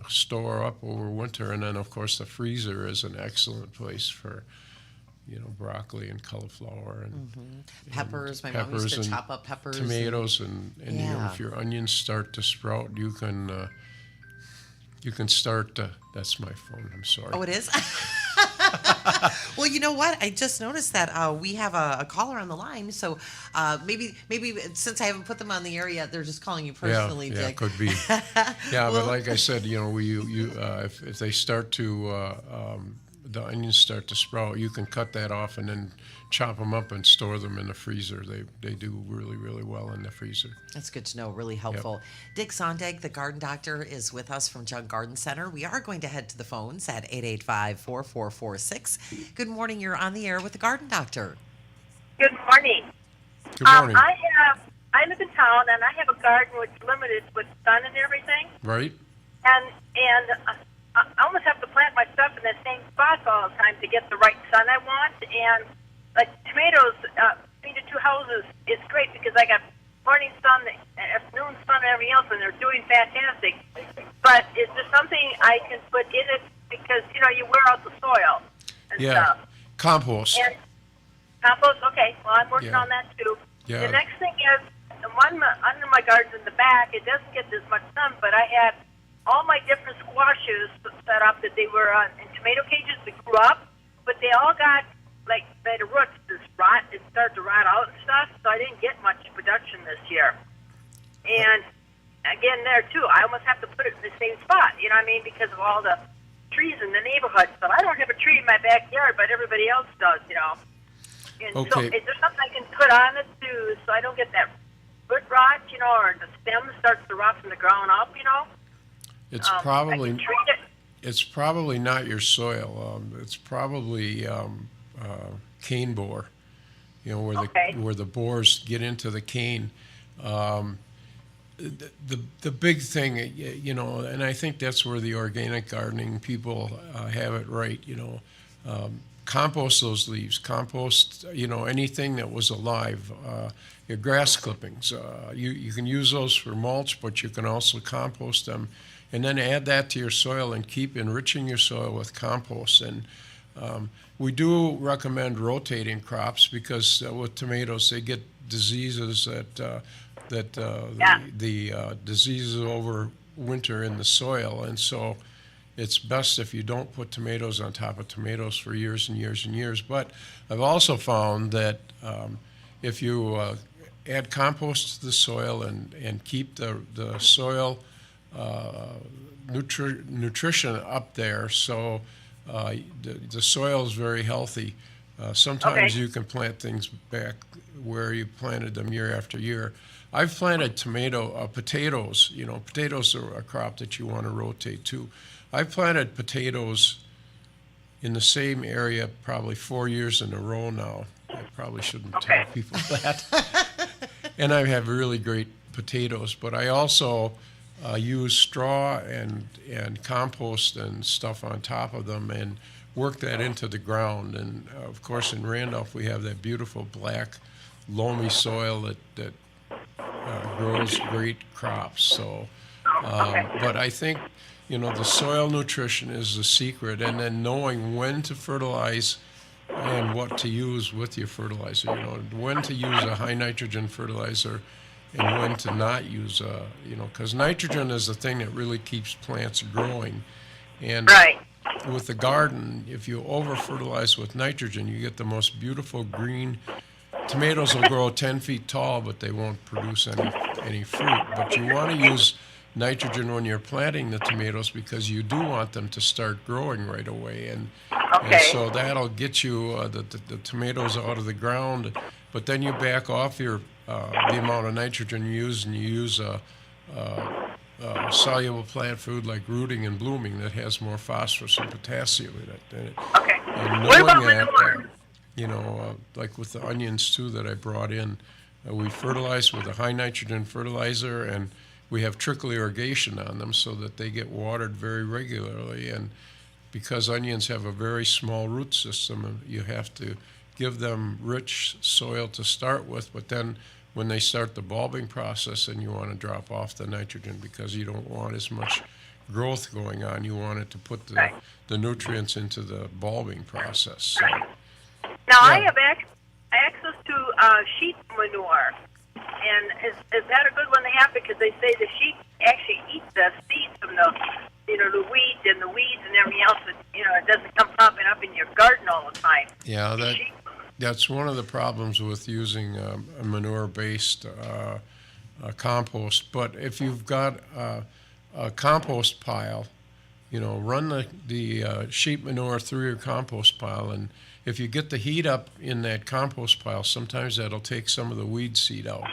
store up over winter, and then of course the freezer is an excellent place for, broccoli and cauliflower and
Peppers. My
and
mom used to
peppers and
chop up peppers.
tomatoes, and
Yeah.
if your onions start to sprout, you can start. That's my phone. I'm sorry.
Oh, it is? Well, you know what? I just noticed that we have a caller on the line. So maybe since I haven't put them on the air yet, they're just calling you personally,
yeah,
Dick.
could be. Yeah,
Well-
but like I said, if they start to the onions start to sprout, you can cut that off and then chop them up and store them in the freezer. They do really, really well in the freezer.
That's good to know. Really helpful. Dick Zondag, the garden doctor, is with us from Jug Garden Center. We are going to head to the phones at 885-4446. Good morning. You're on the air with the garden doctor.
Good morning.
Good morning.
I live in town and I have a garden which is limited with sun and everything,
Right?
and I almost have to plant my stuff in the same spots all the time to get the right sun I want. And like tomatoes, between the two houses, it's great because I got morning sun, afternoon sun, and everything else, and they're doing fantastic. But is there something I can put in it because you wear out the soil and stuff?
Compost.
And compost, okay. Well, I'm working
Yeah.
on that too.
Yeah.
The next thing is, the one under my garden in the back, it doesn't get as much sun, but I had all my different squashes set up that they were in tomato cages that grew up, but they all got, like, by the roots, it started to rot out and stuff, so I didn't get much production this year. And again, there too, I almost have to put it in the same spot, you know what I mean, because of all the trees in the neighborhood. But I don't have a tree in my backyard, but everybody else does, And so
Okay.
is there something I can put on it so I don't get that root rot, or the stem starts to rot from the ground up,
It's
I
probably
can treat it.
it's probably not your soil. It's probably cane borer. Where the borers get into the cane. The big thing, and I think that's where the organic gardening people have it right. Compost those leaves. Compost, anything that was alive. Your grass clippings. You can use those for mulch, but you can also compost them, and then add that to your soil and keep enriching your soil with compost. And we do recommend rotating crops because with tomatoes they get diseases the diseases overwinter in the soil, and so it's best if you don't put tomatoes on top of tomatoes for years and years and years. But I've also found that if you add compost to the soil and keep the soil nutrition up there, so the soil is very healthy. Sometimes you can plant things back where you planted them year after year. I've planted potatoes. Potatoes are a crop that you want to rotate too. I've planted potatoes in the same area probably 4 years in a row now. I probably shouldn't tell people that. And I have really great potatoes, but I also use straw and compost and stuff on top of them and work that into the ground. And of course in Randolph we have that beautiful black loamy soil that grows great crops. So, but I think the soil nutrition is the secret, and then knowing when to fertilize and what to use with your fertilizer. When to use a high nitrogen fertilizer and when to not use because nitrogen is the thing that really keeps plants growing. And with the garden, if you over fertilize with nitrogen, you get the most beautiful green. Tomatoes will grow 10 feet tall, but they won't produce any fruit. But you want to use nitrogen when you're planting the tomatoes because you do want them to start growing right away. And so that'll get you the tomatoes out of the ground. But then you back off the amount of nitrogen you use, and you use a soluble plant food like rooting and blooming that has more phosphorus and potassium in it. And knowing that, like with the onions too that I brought in, we fertilize with a high nitrogen fertilizer, and we have trickle irrigation on them so that they get watered very regularly. And because onions have a very small root system, you have to give them rich soil to start with, but then when they start the bulbing process, and you want to drop off the nitrogen because you don't want as much growth going on. You want it to put the nutrients into the bulbing process. So,
Now, I
yeah.
have access to sheep manure. And is that a good one to have? Because they say the sheep actually eat the seeds from the, the wheat and the weeds and everything else. That, it doesn't come popping up in your garden all the time.
Yeah, that's one of the problems with using a manure-based compost. But if you've got a compost pile, run the sheep manure through your compost pile, and if you get the heat up in that compost pile, sometimes that'll take some of the weed seed out.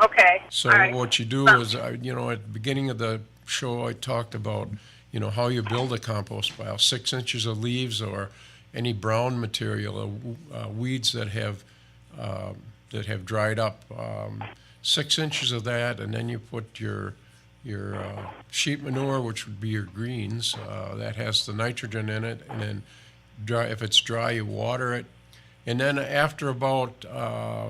Okay.
So
all right.
what you do is, at the beginning of the show, I talked about, how you build a compost pile. 6 inches of leaves or any brown material, weeds that have dried up. 6 inches of that, and then you put your sheep manure, which would be your greens, that has the nitrogen in it, and then if it's dry, you water it. And then after about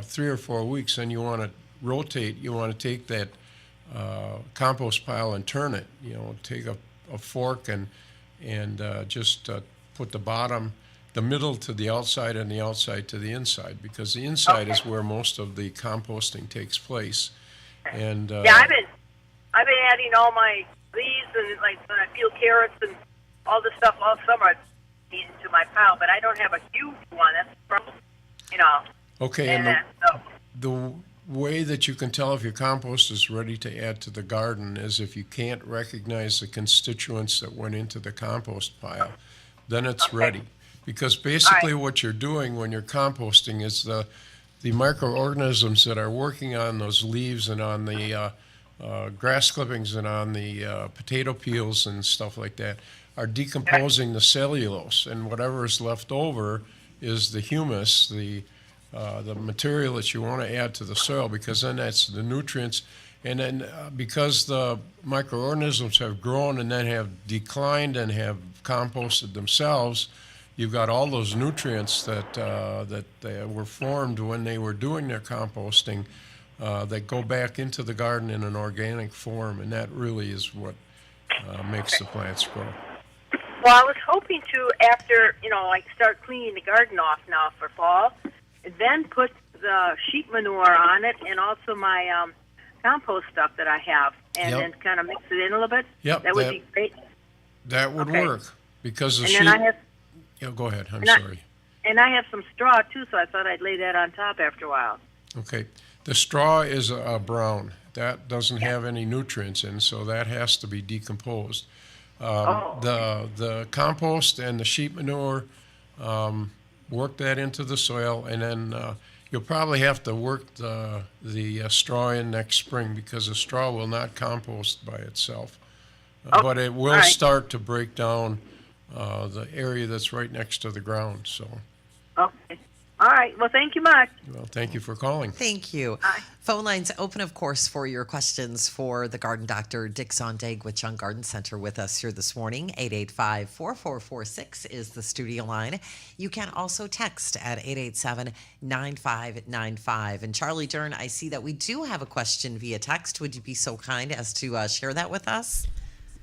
3 or 4 weeks, then you want to rotate. You want to take that compost pile and turn it. Take a fork and just put the middle to the outside and the outside to the inside, because the inside is where most of the composting takes place. And
I've been adding all my leaves and like when I peel carrots and all this stuff all summer into my pile, but I don't have a huge one. That's the problem,
Okay, and the way that you can tell if your compost is ready to add to the garden is if you can't recognize the constituents that went into the compost pile, then it's ready. Because basically what you're doing when you're composting is the microorganisms that are working on those leaves and on the grass clippings and on the potato peels and stuff like that are decomposing the cellulose, and whatever is left over is the humus, the material that you want to add to the soil, because then that's the nutrients. And then because the microorganisms have grown and then have declined and have composted themselves, you've got all those nutrients that were formed when they were doing their composting that go back into the garden in an organic form, and that really is what makes the plants grow.
Well, I was hoping to, after, start cleaning the garden off now for fall, then put the sheep manure on it and also my compost stuff that I have, and then kind of mix it in a little bit.
Yep,
that would be great.
That would work, because the
and
sheep...
Then I have,
go ahead, I'm sorry.
And I have some straw, too, so I thought I'd lay that on top after a while.
Okay. The straw is brown. That doesn't have any nutrients in, so that has to be decomposed. The compost and the sheep manure, work that into the soil, and then you'll probably have to work the straw in next spring, because the straw will not compost by itself. But it will start to break down the area that's right next to the ground. So.
Okay. All right. Well, thank you much.
Well, thank you for calling.
Thank you. Phone lines open, of course, for your questions for the garden doctor. Dick Zondag with Young Garden Center with us here this morning. 885-4446 is the studio line. You can also text at 887-9595. And Charlie Dern, I see that we do have a question via text. Would you be so kind as to share that with us?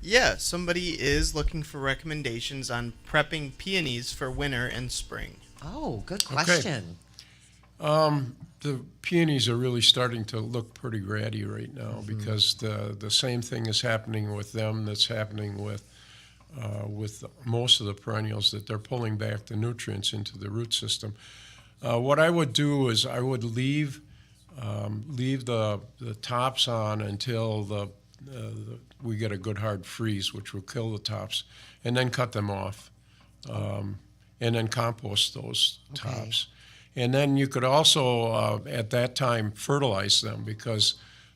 Yeah, somebody is looking for recommendations on prepping peonies for winter and spring.
Oh, good question.
The peonies are really starting to look pretty ratty right now, because the same thing is happening with them that's happening with most of the perennials, that they're pulling back the nutrients into the root system. What I would do is I would leave the tops on until we get a good hard freeze, which will kill the tops, and then cut them off. And then compost those tops. And then you could also, at that time, fertilize them, because,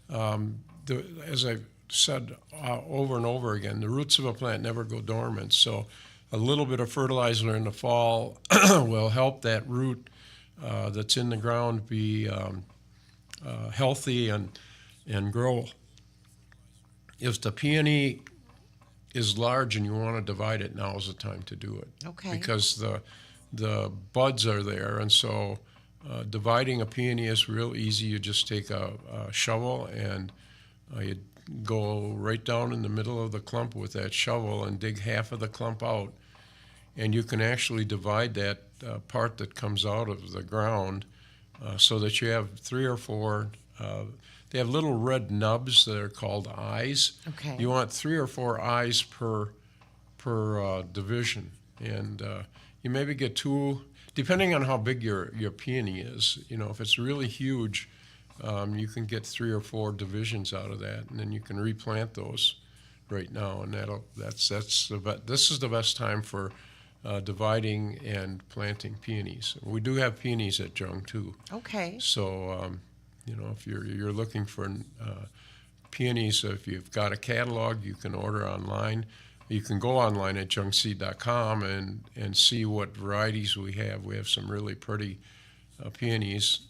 as I've said over and over again, the roots of a plant never go dormant. So a little bit of fertilizer in the fall will help that root that's in the ground be healthy and grow. If the peony is large and you want to divide it, now is the time to do it.
Okay.
Because the buds are there, and so dividing a peony is real easy. You just take a shovel and you go right down in the middle of the clump with that shovel and dig half of the clump out. And you can actually divide that part that comes out of the ground so that you have 3 or 4. They have little red nubs that are called eyes.
Okay.
You want 3 or 4 eyes per division, and you maybe get 2, depending on how big your peony is. You know, if it's really huge, you can get 3 or 4 divisions out of that, and then you can replant those right now, and this is the best time for dividing and planting peonies. We do have peonies at Jung too.
Okay.
So you know, if you're looking for peonies, if you've got a catalog, you can order online. You can go online at jungseed.com and see what varieties we have. We have some really pretty peonies.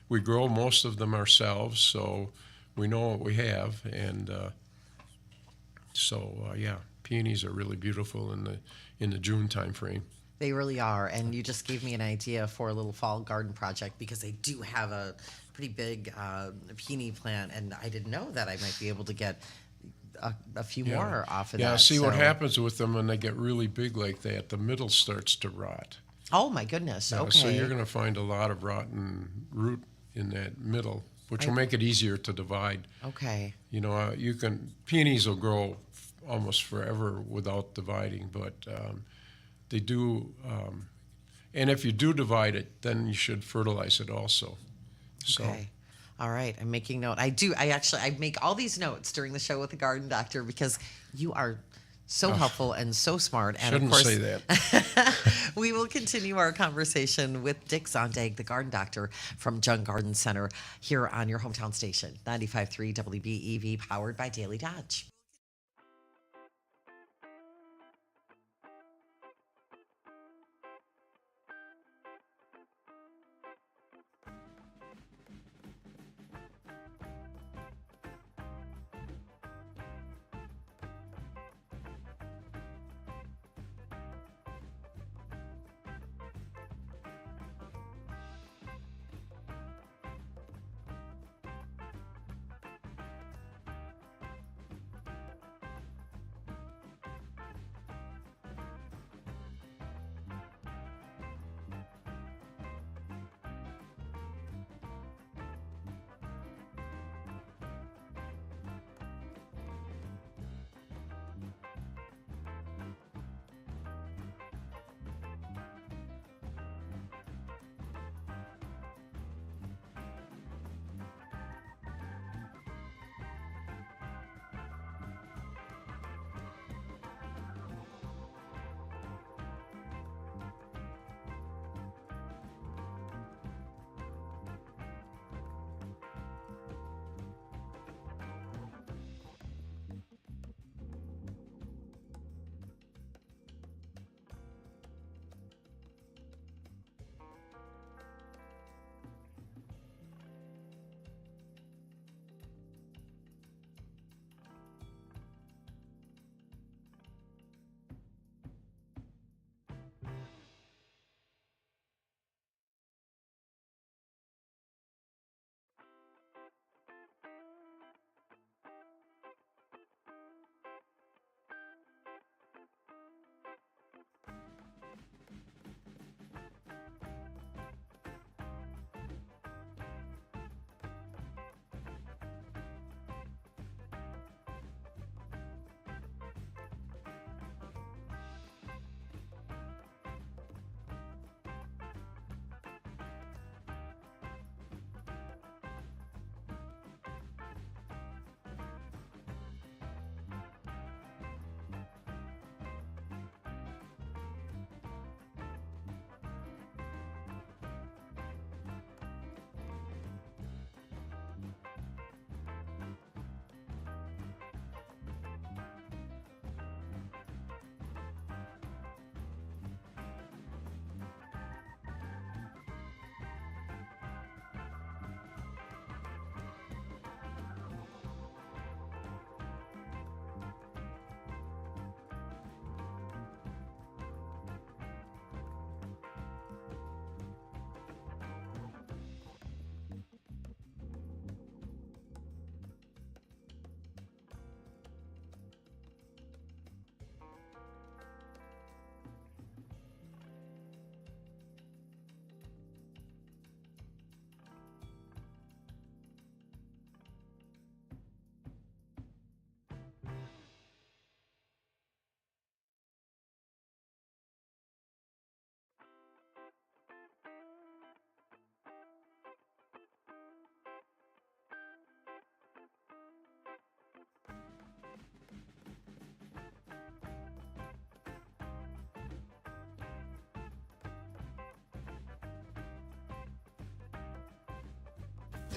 We grow most of them ourselves, so we know what we have. And yeah, peonies are really beautiful in the June time frame.
They really are, and you just gave me an idea for a little fall garden project because they do have a pretty big peony plant, and I didn't know that I might be able to get a few more off of that.
Yeah, see what happens with them when they get really big like that, the middle starts to rot.
Oh my goodness,
Yeah,
okay.
so you're going to find a lot of rotten root in that middle, which will make it easier to divide.
Okay.
You know, peonies will grow almost forever without dividing, but they do, and if you do divide it, then you should fertilize it also. So.
Okay. All right. I'm making note. I make all these notes during the show with the Garden Doctor because you are so helpful and so smart. And
Shouldn't
of course,
say that.
we will continue our conversation with Dick Zondag, the Garden Doctor from Jung Garden Center, here on your hometown station, 95.3 WBEV, powered by Daily Dodge.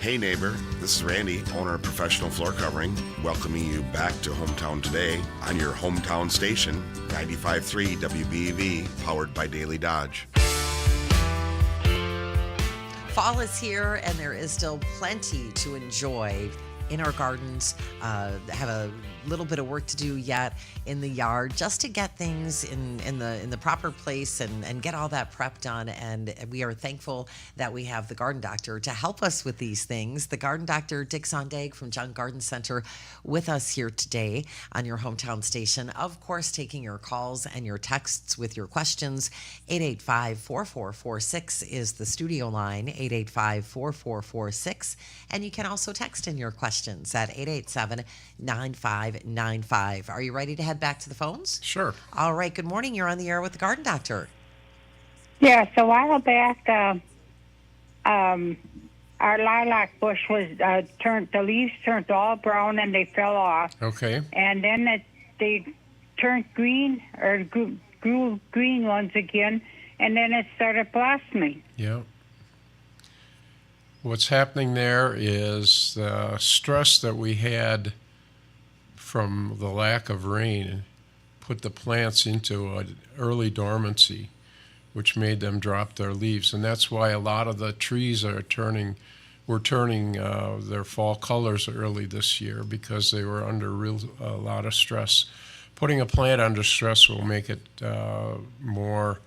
Hey neighbor, this is Randy, owner of Professional Floor Covering, welcoming you back to Hometown Today on your hometown station, 95.3 WBEV, powered by Daily Dodge.
Fall is here, and there is still plenty to enjoy in our gardens. Have a little bit of work to do yet in the yard just to get things in the proper place and get all that prep done. And we are thankful that we have the garden doctor to help us with these things. The garden doctor, Dick Zondag from John Garden Center, with us here today on your hometown station. Of course, taking your calls and your texts with your questions. 885-4446 is the studio line, 885-4446. And you can also text in your questions at 887-9595. Are you ready to head back to the phones?
Sure.
All right. Good morning. You're on the air with the garden doctor.
Yeah, so a while back, our lilac bush was the leaves turned all brown and they fell off.
Okay.
And then they turned green or grew green ones again, and then it started blossoming.
Yeah. What's happening there is the stress that we had from the lack of rain put the plants into an early dormancy, which made them drop their leaves. And that's why a lot of the trees were turning their fall colors early this year, because they were under a lot of stress. Putting a plant under stress will make it more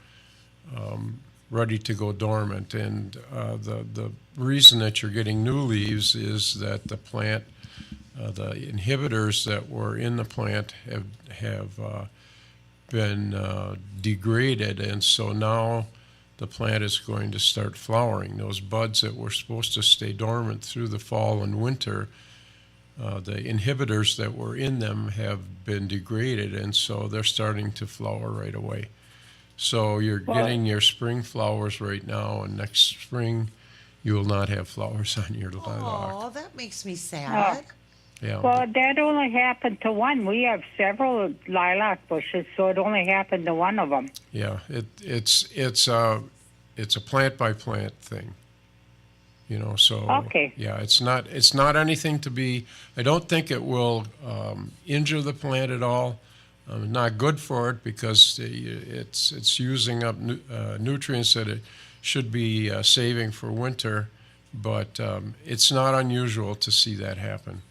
ready to go dormant. And the reason that you're getting new leaves is that the plant, the inhibitors that were in the plant have been degraded, and so now the plant is going to start flowering. Those buds that were supposed to stay dormant through the fall and winter, the inhibitors that were in them have been degraded, and so they're starting to flower right away. So you're getting your spring flowers right now, and next spring you will not have flowers on your lilac.
Oh, that makes me sad.
Yeah.
Well, that only happened to one. We have several lilac bushes, so it only happened to one of them.
Yeah, it's a plant by plant thing, So
Okay.
yeah, it's not anything to be. I don't think it will injure the plant at all. Not good for it because it's using up nutrients that it should be saving for winter, but it's not unusual to see that happen.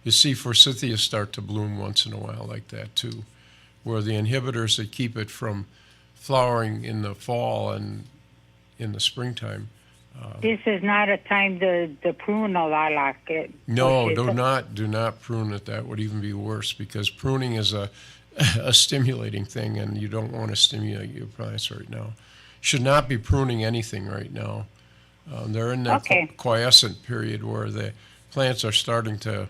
You see forsythia start to bloom once in a while like that too, where the inhibitors that keep it from flowering in the fall and in the springtime.
This is not a time to prune a lilac.
No, do not prune it. That would even be worse, because pruning is a stimulating thing, and you don't want to stimulate your plants right now. Should not be pruning anything right now. They're in that quiescent period where the plants are starting to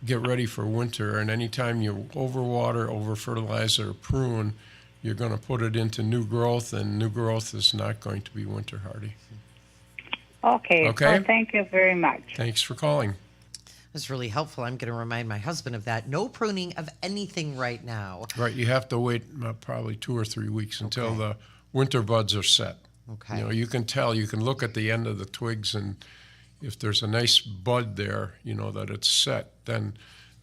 get ready for winter, and anytime you overwater, over-fertilize, or prune, you're going to put it into new growth, and new growth is not going to be winter hardy.
Okay. Well, thank you very much.
Thanks for calling.
That's really helpful. I'm going to remind my husband of that. No pruning of anything right now.
Right. You have to wait probably 2 or 3 weeks until the winter buds are set.
Okay.
You can tell. You can look at the end of the twigs, and if there's a nice bud there, that it's set, then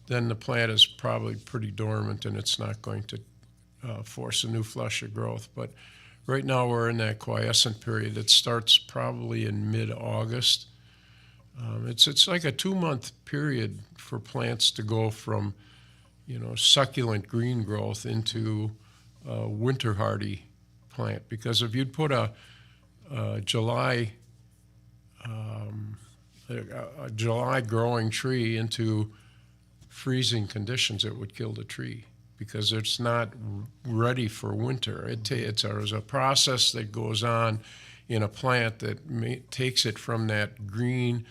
the plant is probably pretty dormant, and it's not going to force a new flush of growth. But right now we're in that quiescent period. It starts probably in mid-August. It's like a 2-month period for plants to go from, succulent green growth into a winter hardy plant. Because if you'd put a July growing tree into freezing conditions, it would kill the tree, because it's not ready for winter. There's a process that goes on in a plant that takes it from that green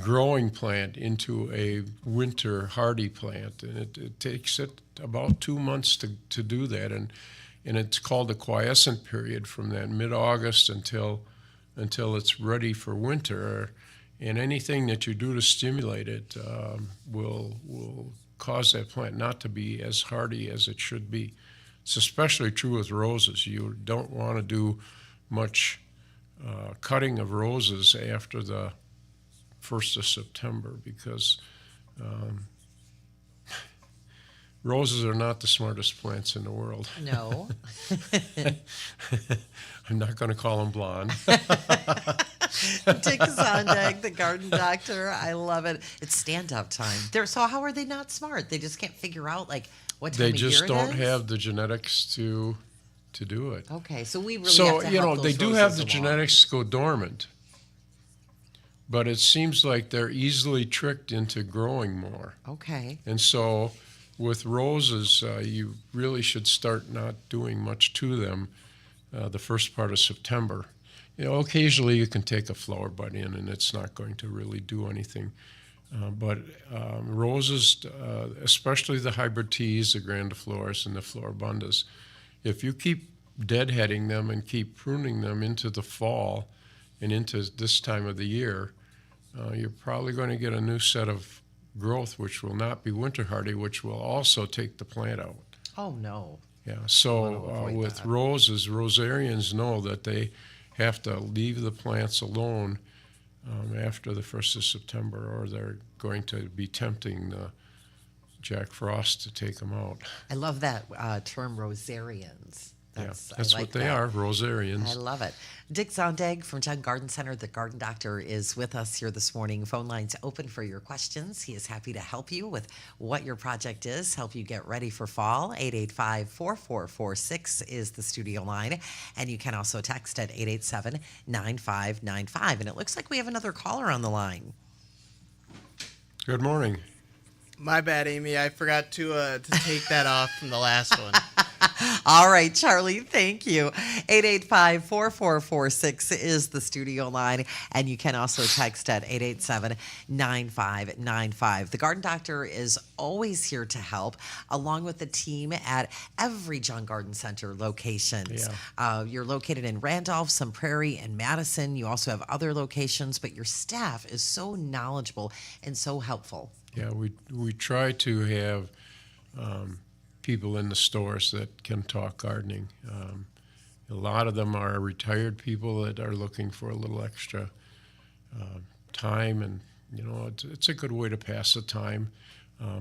growing plant into a winter hardy plant, and it takes it about 2 months to do that, and it's called a quiescent period from that mid-August until it's ready for winter. And anything that you do to stimulate it will cause that plant not to be as hardy as it should be. It's especially true with roses. You don't want to do much cutting of roses after the 1st of September because roses are not the smartest plants in the world.
No.
I'm not going to call them blonde.
Dick Zondag, the garden doctor. I love it. It's stand-up time. So how are they not smart? They just can't figure out like what time
They
of year
just
it
don't
is?
have the genetics to do it.
Okay, so we really
So,
have to help
they
those
do have
roses
the
along.
genetics go dormant, but it seems like they're easily tricked into growing more.
Okay.
And so with roses, you really should start not doing much to them the first part of September. Occasionally you can take a flower bud in and it's not going to really do anything. But roses, especially the hybrid teas, the grandiflores and the floribundas, if you keep deadheading them and keep pruning them into the fall and into this time of the year, you're probably going to get a new set of growth which will not be winter hardy, which will also take the plant out.
Oh, no.
Yeah,
Wanna
so
avoid
with
that.
roses, rosarians know that they have to leave the plants alone after the 1st of September, or they're going to be tempting the Jack Frost to take them out.
I love that term, rosarians.
That's
I
what
like
they
that.
are, rosarians.
I love it. Dick Zondag from Jug Garden Center, the garden doctor, is with us here this morning. Phone lines open for your questions. He is happy to help you with what your project is, help you get ready for fall. 885-4446 is the studio line. And you can also text at 887-9595. And it looks like we have another caller on the line.
Good morning.
My bad, Amy. I forgot to take that off from the last one.
All right, Charlie, thank you. 885-4446 is the studio line, and you can also text at 887-9595. The Garden Doctor is always here to help, along with the team at every John Garden Center locations.
Yeah.
You're located in Randolph, Sun Prairie, and Madison. You also have other locations, but your staff is so knowledgeable and so helpful.
Yeah, we try to have people in the stores that can talk gardening. A lot of them are retired people that are looking for a little extra time, and it's a good way to pass the time.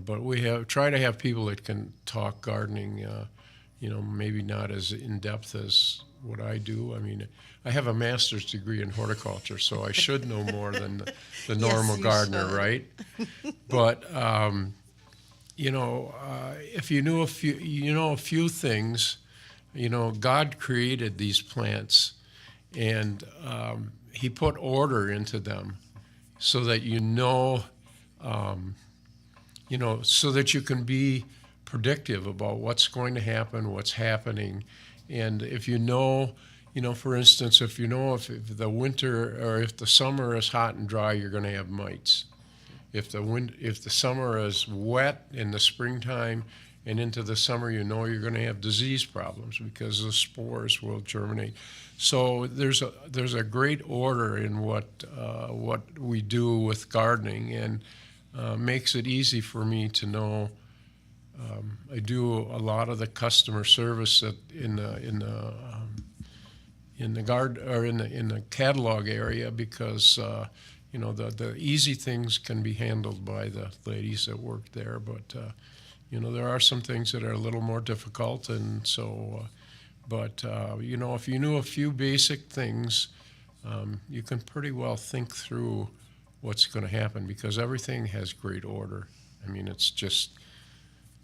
But we try to have people that can talk gardening. Maybe not as in depth as what I do. I mean, I have a master's degree in horticulture, so I should know more than the normal
you
gardener,
should.
right? But if you knew a few things, God created these plants, and He put order into them, so that so that you can be predictive about what's going to happen, what's happening, and if for instance, if the winter or if the summer is hot and dry, you're going to have mites. If the summer is wet in the springtime and into the summer, you're going to have disease problems because the spores will germinate. So there's a great order in what we do with gardening, and makes it easy for me to know. I do a lot of the customer service in the garden or in the catalog area because. The easy things can be handled by the ladies that work there, but, there are some things that are a little more difficult, and so, if you knew a few basic things, you can pretty well think through what's going to happen because everything has great order. I mean, it's just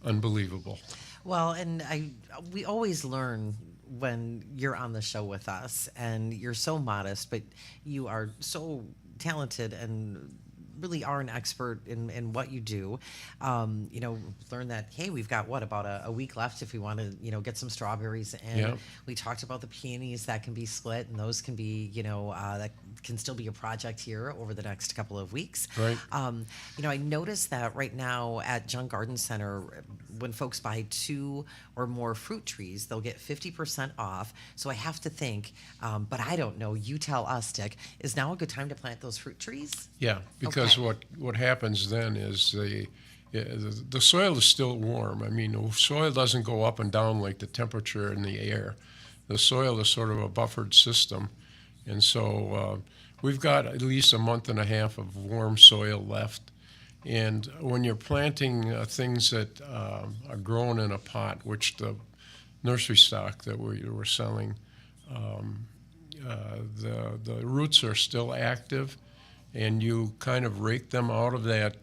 unbelievable.
Well, and we always learn when you're on the show with us, and you're so modest, but you are so talented and really are an expert in what you do. Learn that, hey, we've got about a week left if we want to, get some strawberries in.
Yeah.
We talked about the peonies that can be split, and those can be, that can still be a project here over the next couple of weeks.
Right.
I noticed that right now at Junk Garden Center, when folks buy 2 or more fruit trees, they'll get 50% off. So I have to think, but I don't know. You tell us, Dick. Is now a good time to plant those fruit trees?
Yeah, because what happens then is the soil is still warm. I mean, the soil doesn't go up and down like the temperature in the air. The soil is sort of a buffered system, and so we've got at least a month and a half of warm soil left. And when you're planting things that are grown in a pot, which the nursery stock that we're selling, the roots are still active, and you kind of rake them out of that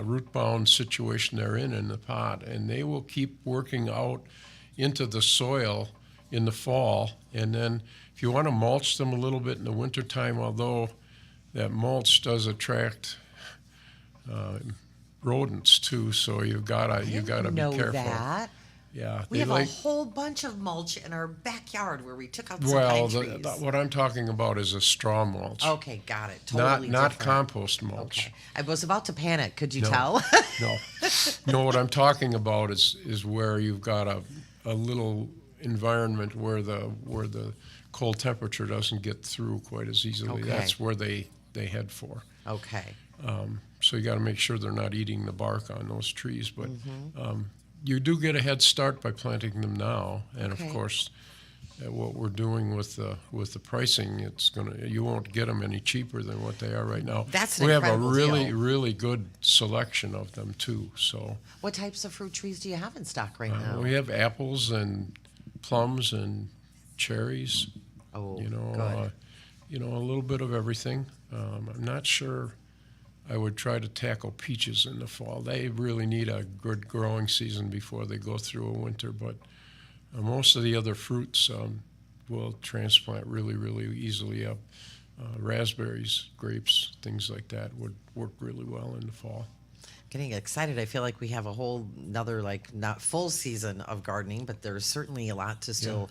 root-bound situation they're in the pot, and they will keep working out into the soil in the fall. And then if you want to mulch them a little bit in the wintertime, although that mulch does attract rodents too, so you gotta be careful.
That.
Yeah,
We have a whole bunch of mulch in our backyard where we took out some
well,
pine trees.
what I'm talking about is a straw mulch.
Okay, got it. Totally
not
different.
compost mulch.
Okay. I was about to panic. Could you
No.
tell?
No, what I'm talking about is where you've got a little environment where the cold temperature doesn't get through quite as easily.
Okay.
That's where they head for.
Okay.
So you got to make sure they're not eating the bark on those trees. But
Mm-hmm.
you do get a head start by planting them now, and
Okay.
of course, what we're doing with the pricing, you won't get them any cheaper than what they are right now.
That's an
we have a
incredible
really
deal.
really good selection of them too. So
What types of fruit trees do you have in stock right now?
we have apples and plums and cherries.
Oh,
You know,
good.
a little bit of everything. I'm not sure I would try to tackle peaches in the fall. They really need a good growing season before they go through a winter. But most of the other fruits will transplant really, really easily up. Raspberries, grapes, things like that would work really well in the fall.
Getting excited. I feel like we have a whole another not full season of gardening, but there's certainly a lot to still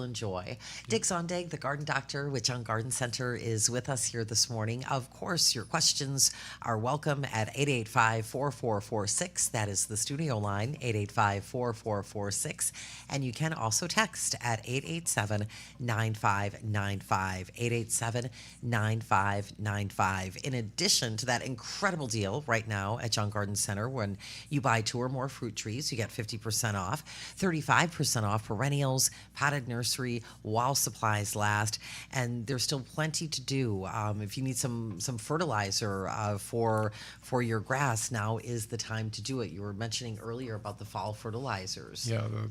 enjoy. Dick Zondag, the garden doctor with Young Garden Center, is with us here this morning. Of course, your questions are welcome at 885-4446. That is the studio line, 885-4446. And you can also text at 887-9595, 887-9595. In addition to that incredible deal right now at Young Garden Center, when you buy 2 or more fruit trees, you get 50% off, 35% off perennials, potted nursery, while supplies last, and there's still plenty to do. If you need some fertilizer for your grass, now is the time to do it. You were mentioning earlier about the fall fertilizers.
Yeah, the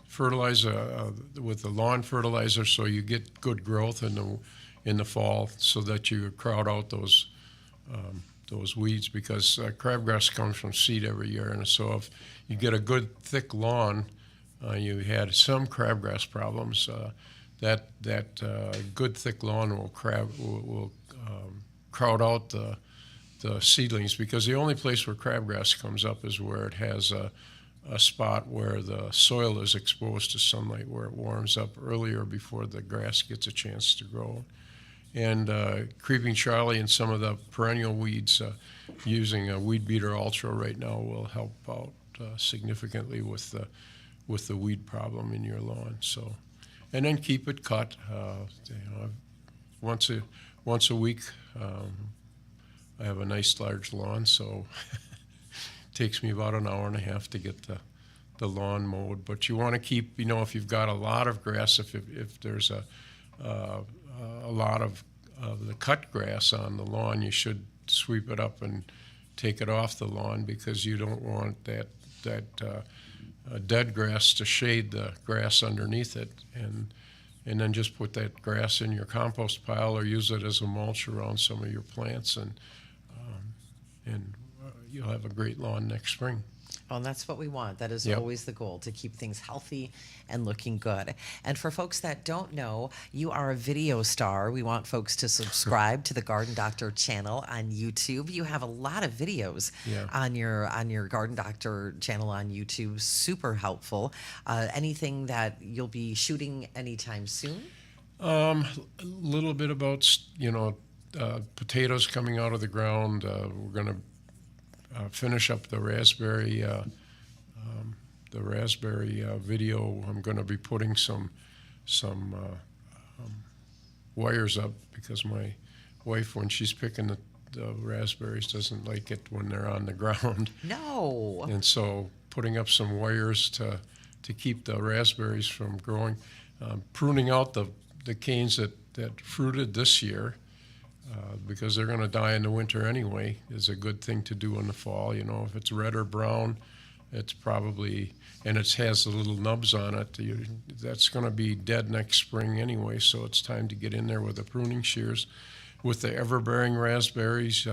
fertilizer with the lawn fertilizer, so you get good growth in the fall, so that you crowd out those weeds, because crabgrass comes from seed every year, and so if you get a good thick lawn, you had some crabgrass problems. That good thick lawn will crowd out the seedlings, because the only place where crabgrass comes up is where it has a spot where the soil is exposed to sunlight, where it warms up earlier before the grass gets a chance to grow. And Creeping Charlie and some of the perennial weeds, using a Weed Beater Ultra right now will help out significantly with the weed problem in your lawn. So, and then keep it cut. Once a week. I have a nice large lawn, so it takes me about an hour and a half to get the lawn mowed. But you want to keep, if you've got a lot of grass, if there's a lot of the cut grass on the lawn, you should sweep it up and take it off the lawn, because you don't want that dead grass to shade the grass underneath it, and then just put that grass in your compost pile or use it as a mulch around some of your plants, and you'll have a great lawn next spring.
Oh, and that's what we want. That is
Yep.
always the goal, to keep things healthy and looking good. And for folks that don't know, you are a video star. We want folks to subscribe to the Garden Doctor channel on YouTube. You have a lot of videos
Yeah.
on your Garden Doctor channel on YouTube. Super helpful. Anything that you'll be shooting anytime soon?
A little bit about potatoes coming out of the ground. We're going to finish up the raspberry video. I'm going to be putting some wires up, because my wife, when she's picking the raspberries, doesn't like it when they're on the ground.
No.
And so putting up some wires to keep the raspberries from growing, pruning out the canes that fruited this year, because they're going to die in the winter anyway, is a good thing to do in the fall. If it's red or brown, it's probably, and it has the little nubs on it, that's going to be dead next spring anyway, so it's time to get in there with the pruning shears. With the ever-bearing raspberries,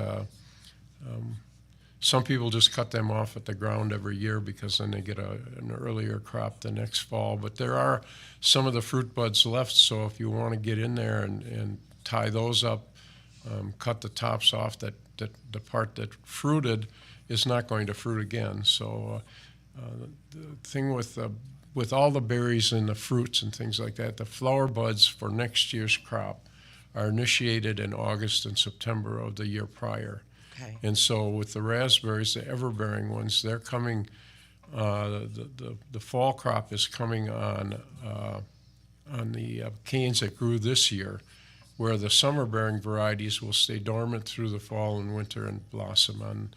some people just cut them off at the ground every year because then they get an earlier crop the next fall. But there are some of the fruit buds left, so if you want to get in there and tie those up, cut the tops off, that the part that fruited is not going to fruit again. So the thing with all the berries and the fruits and things like that, the flower buds for next year's crop are initiated in August and September of the year prior.
Okay.
And so with the raspberries, the ever-bearing ones, they're coming, the fall crop is coming on the canes that grew this year, where the summer-bearing varieties will stay dormant through the fall and winter and blossom on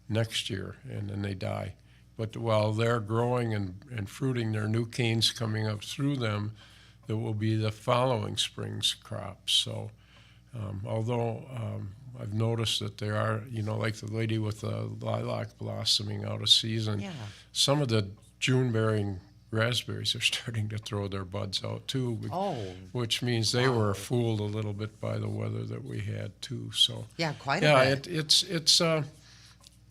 next year, and then they die. But while they're growing and fruiting, there are new canes coming up through them that will be the following spring's crops. So although I've noticed that there are, like the lady with the lilac blossoming out of season, some of the June-bearing raspberries are starting to throw their buds out too, which means they were fooled a little bit by the weather that we had too. So
quite a bit.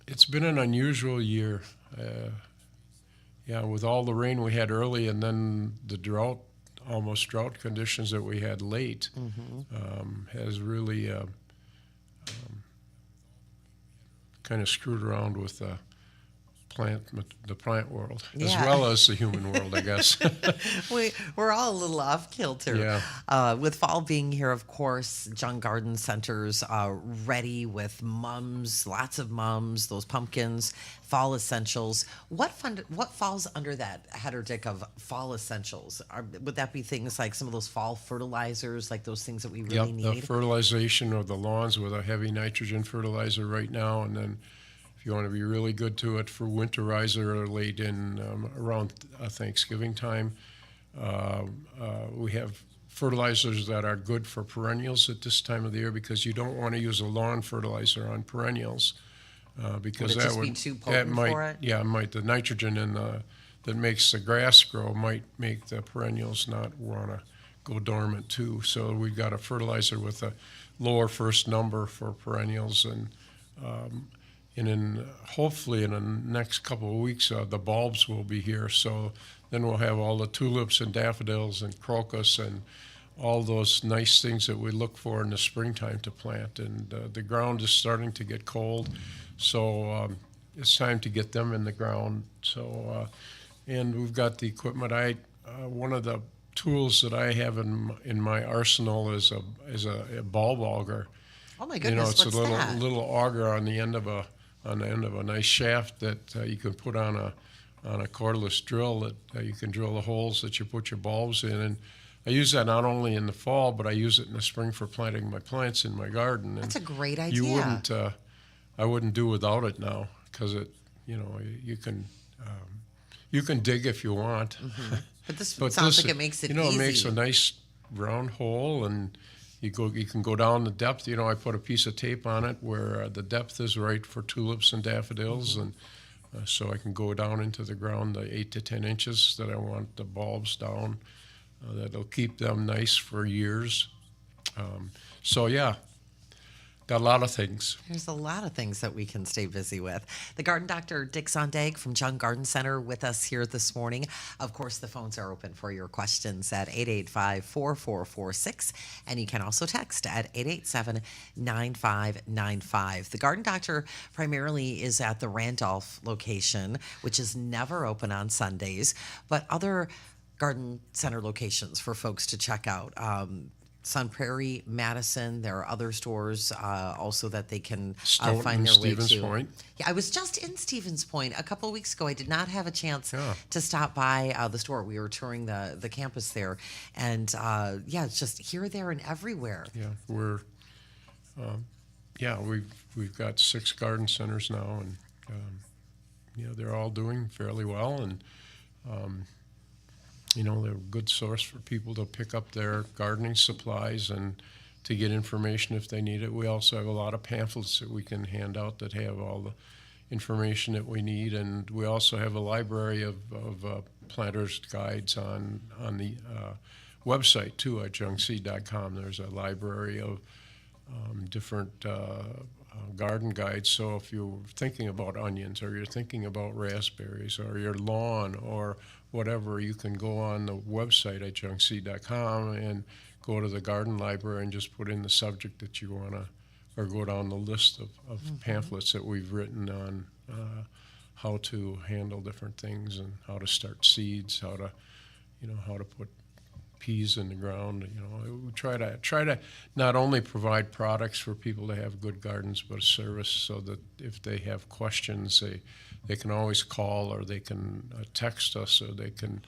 It's been an unusual year. With all the rain we had early and then the almost drought conditions that we had late, has really kind of screwed around with the plant world, as well as the human world, I guess.
We're all a little off kilter. With fall being here, of course, Jung Garden Center's ready with mums, lots of mums, those pumpkins, fall essentials. What falls under that header, Dick, of fall essentials? Would that be things like some of those fall fertilizers, like those things that we really need?
The fertilization of the lawns with a heavy nitrogen fertilizer right now, and then if you want to be really good to it for winterizer late in around Thanksgiving time, we have fertilizers that are good for perennials at this time of the year, because you don't want to use a lawn fertilizer on perennials because
would it just be too potent for it?
The nitrogen that makes the grass grow might make the perennials not want to go dormant too. So we've got a fertilizer with a lower first number for perennials, and hopefully in the next couple of weeks, the bulbs will be here. So then we'll have all the tulips and daffodils and crocus and all those nice things that we look for in the springtime to plant. And the ground is starting to get cold, so it's time to get them in the ground. So, and we've got the equipment. One of the tools that I have in my arsenal is a bulb auger.
Oh my goodness!
It's
what's
a little auger on the end of a nice shaft that you can put on a cordless drill that you can drill the holes that you put your bulbs in. And I use that not only in the fall, but I use it in the spring for planting my plants in my garden.
That's a great idea.
I wouldn't do without it now, because you can dig if you want.
Mm-hmm. But this sounds like it makes it easy.
It makes a nice round hole, and you can go down the depth. I put a piece of tape on it where the depth is right for tulips and daffodils, and so I can go down into the ground the 8 to 10 inches that I want the bulbs down. That'll keep them nice for years. Got a lot of things.
There's a lot of things that we can stay busy with. The garden doctor, Dick Zondag from Jung Garden Center, with us here this morning. Of course, the phones are open for your questions at 885-4446, and you can also text at 887-9595. The garden doctor primarily is at the Randolph location, which is never open on Sundays, but other garden center locations for folks to check out. Sun Prairie, Madison. There are other stores also that they can find their way to.
Stevens Point.
Yeah, I was just in Stevens Point a couple of weeks ago. I did not have a chance to stop by the store. We were touring the campus there, and it's just here, there, and everywhere.
Yeah, we've got 6 garden centers now, and they're all doing fairly well, and they're a good source for people to pick up their gardening supplies and to get information if they need it. We also have a lot of pamphlets that we can hand out that have all the information that we need, and we also have a library of planters guides on the website too at jungseed.com. There's a library of different garden guides. So if you're thinking about onions, or you're thinking about raspberries, or your lawn, or whatever, you can go on the website at jungseed.com and go to the garden library and just put in the subject that you want to, or go down the list of pamphlets that we've written on how to handle different things, and how to start seeds, how to put peas in the ground. We try to not only provide products for people to have good gardens, but a service, so that if they have questions, they can always call, or they can text us, or they can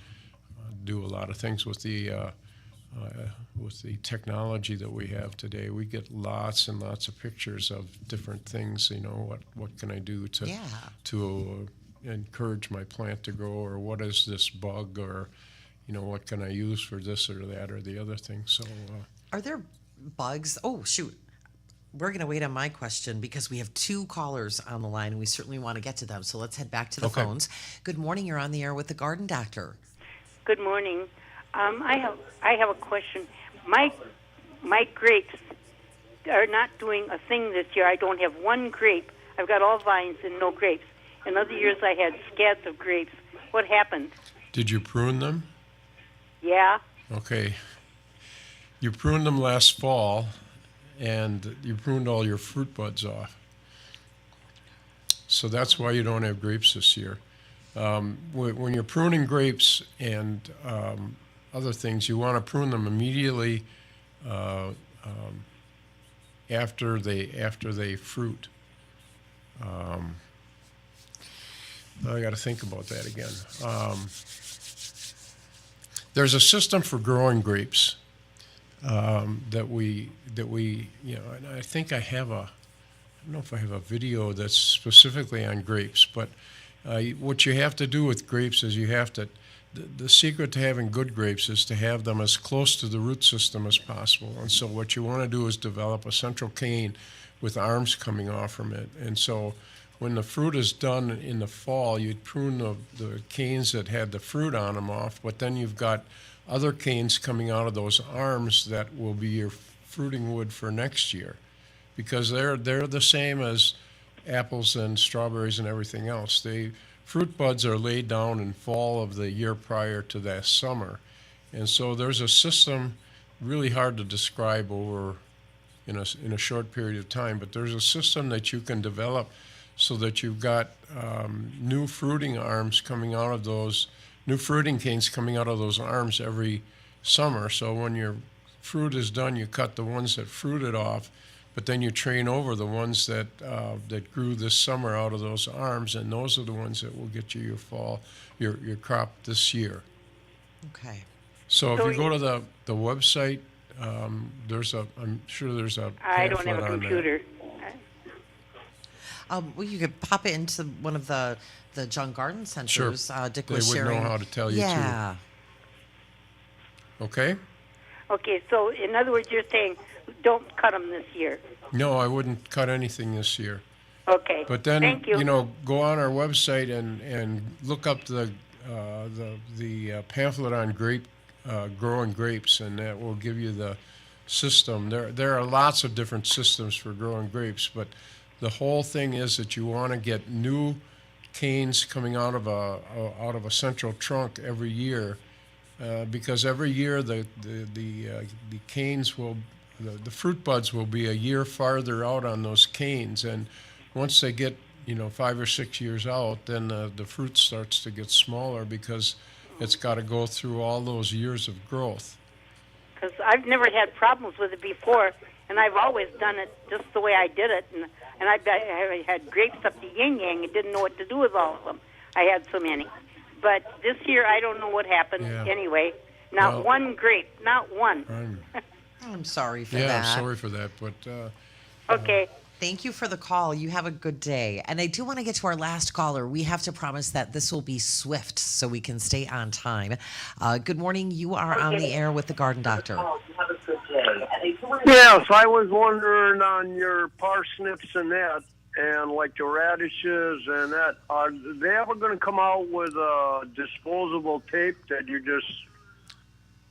do a lot of things with the technology that we have today. We get lots and lots of pictures of different things. What can I do to encourage my plant to grow, or what is this bug, or what can I use for this or that or the other thing. So
are there bugs? Oh, shoot. We're going to wait on my question because we have two callers on the line, and we certainly want to get to them. So let's head back to the phones. Good morning. You're on the air with the Garden Doctor.
Good morning. I have a question. My grapes are not doing a thing this year. I don't have one grape. I've got all vines and no grapes. In other years, I had scads of grapes. What happened?
Did you prune them?
Yeah.
Okay. You pruned them last fall, and you pruned all your fruit buds off. So that's why you don't have grapes this year. When you're pruning grapes and other things, you want to prune them immediately after they fruit. I got to think about that again. There's a system for growing grapes that we and I think I don't know if I have a video that's specifically on grapes, but what you have to do with grapes is the secret to having good grapes is to have them as close to the root system as possible. And so what you want to do is develop a central cane with arms coming off from it. And so when the fruit is done in the fall, you'd prune the canes that had the fruit on them off, but then you've got other canes coming out of those arms that will be your fruiting wood for next year, because they're the same as apples and strawberries and everything else. Fruit buds are laid down in fall of the year prior to that summer. And so there's a system, really hard to describe over in a short period of time, but there's a system that you can develop so that you've got new fruiting arms coming out of those, new fruiting canes coming out of those arms every summer. So when your fruit is done, you cut the ones that fruited off, but then you train over the ones that grew this summer out of those arms, and those are the ones that will get you your fall, your crop this year.
Okay.
So if you go to the website, I'm sure there's a
I don't have a
pamphlet on
computer.
Well, you could pop it into one of the John Garden Centers.
Sure.
Dick
They
was
would
sharing.
know how to tell you
Yeah.
too. Okay?
Okay, so in other words, you're saying don't cut them this year.
No, I wouldn't cut anything this year.
Okay.
But then,
Thank you.
Go on our website and look up the pamphlet on growing grapes, and that will give you the system. There are lots of different systems for growing grapes, but the whole thing is that you want to get new canes coming out of a central trunk every year, because every year the canes will, the fruit buds will be a year farther out on those canes, and once they get 5 or 6 years out, then the fruit starts to get smaller because it's got to go through all those years of growth.
Because I've never had problems with it before, and I've always done it just the way I did it, and I had grapes up the yin-yang and didn't know what to do with all of them. I had so many. But this year, I don't know what happened anyway. Not one grape, not one.
I'm sorry for that.
Yeah, I'm sorry for that, but...
okay.
Thank you for the call. You have a good day. And I do want to get to our last caller. We have to promise that this will be swift so we can stay on time. Good morning. You are on the air with the Garden Doctor.
You have a good day. Yes, I was wondering on your parsnips and that, and like the radishes and that, are they ever going to come out with a disposable tape that you just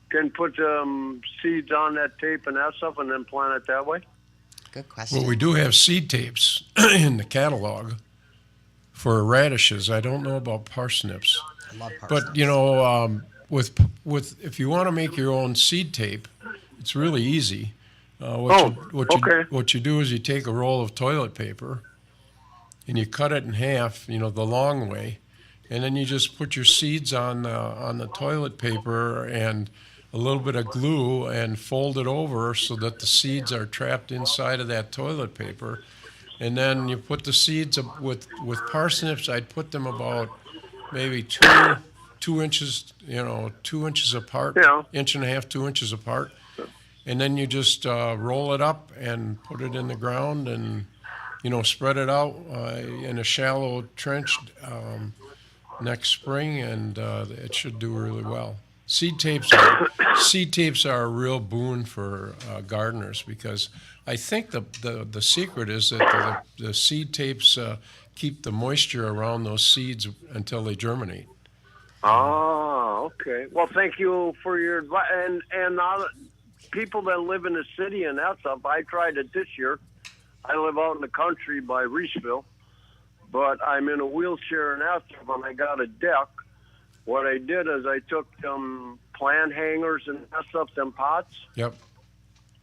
can put seeds on that tape and that stuff and then plant it that way?
Good question.
Well, we do have seed tapes in the catalog for radishes. I don't know about parsnips.
I love parsnips.
But, you know, with if you want to make your own seed tape, it's really easy. What you do is you take a roll of toilet paper and you cut it in half, you know, the long way, and then you just put your seeds on the toilet paper and a little bit of glue and fold it over so that the seeds are trapped inside of that toilet paper. And then you put the seeds with parsnips. I'd put them about maybe 2 inches, 2 inches apart, inch and a half, 2 inches apart. And then you just roll it up and put it in the ground and, spread it out in a shallow trench next spring, and it should do really well. Seed tapes are a real boon for gardeners, because I think the secret is that the seed tapes keep the moisture around those seeds until they germinate.
Oh, okay. Well, thank you for your advice. And people that live in the city and that stuff, I tried it this year. I live out in the country by Reeseville, but I'm in a wheelchair and that stuff, and I got a deck. What I did is I took them plant hangers and that stuff, them pots.
Yep.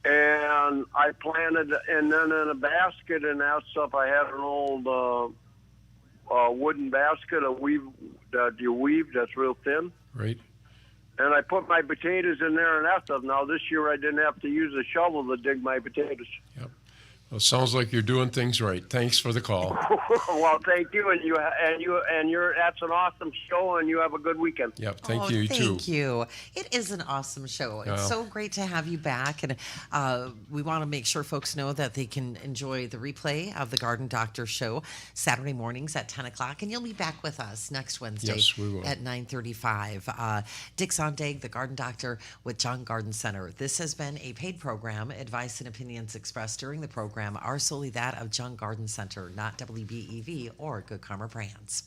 And I planted, and then in a basket and that stuff, I had an old wooden basket that you weave that's real thin.
Right.
And I put my potatoes in there and that stuff. Now this year I didn't have to use a shovel to dig my potatoes.
Yep. Well, it sounds like you're doing things right. Thanks for the call.
Well, thank you, and you're that's an awesome show, and you have a good weekend.
Yep, thank you too.
Thank you. It is an awesome show. It's so great to have you back, and we want to make sure folks know that they can enjoy the replay of the Garden Doctor show Saturday mornings at 10 o'clock, and you'll be back with us next Wednesday at 9:35. Dick Zondag, the Garden Doctor with John Garden Center. This has been a paid program. Advice and opinions expressed during the program are solely that of John Garden Center, not WBEV or Good Karma Brands.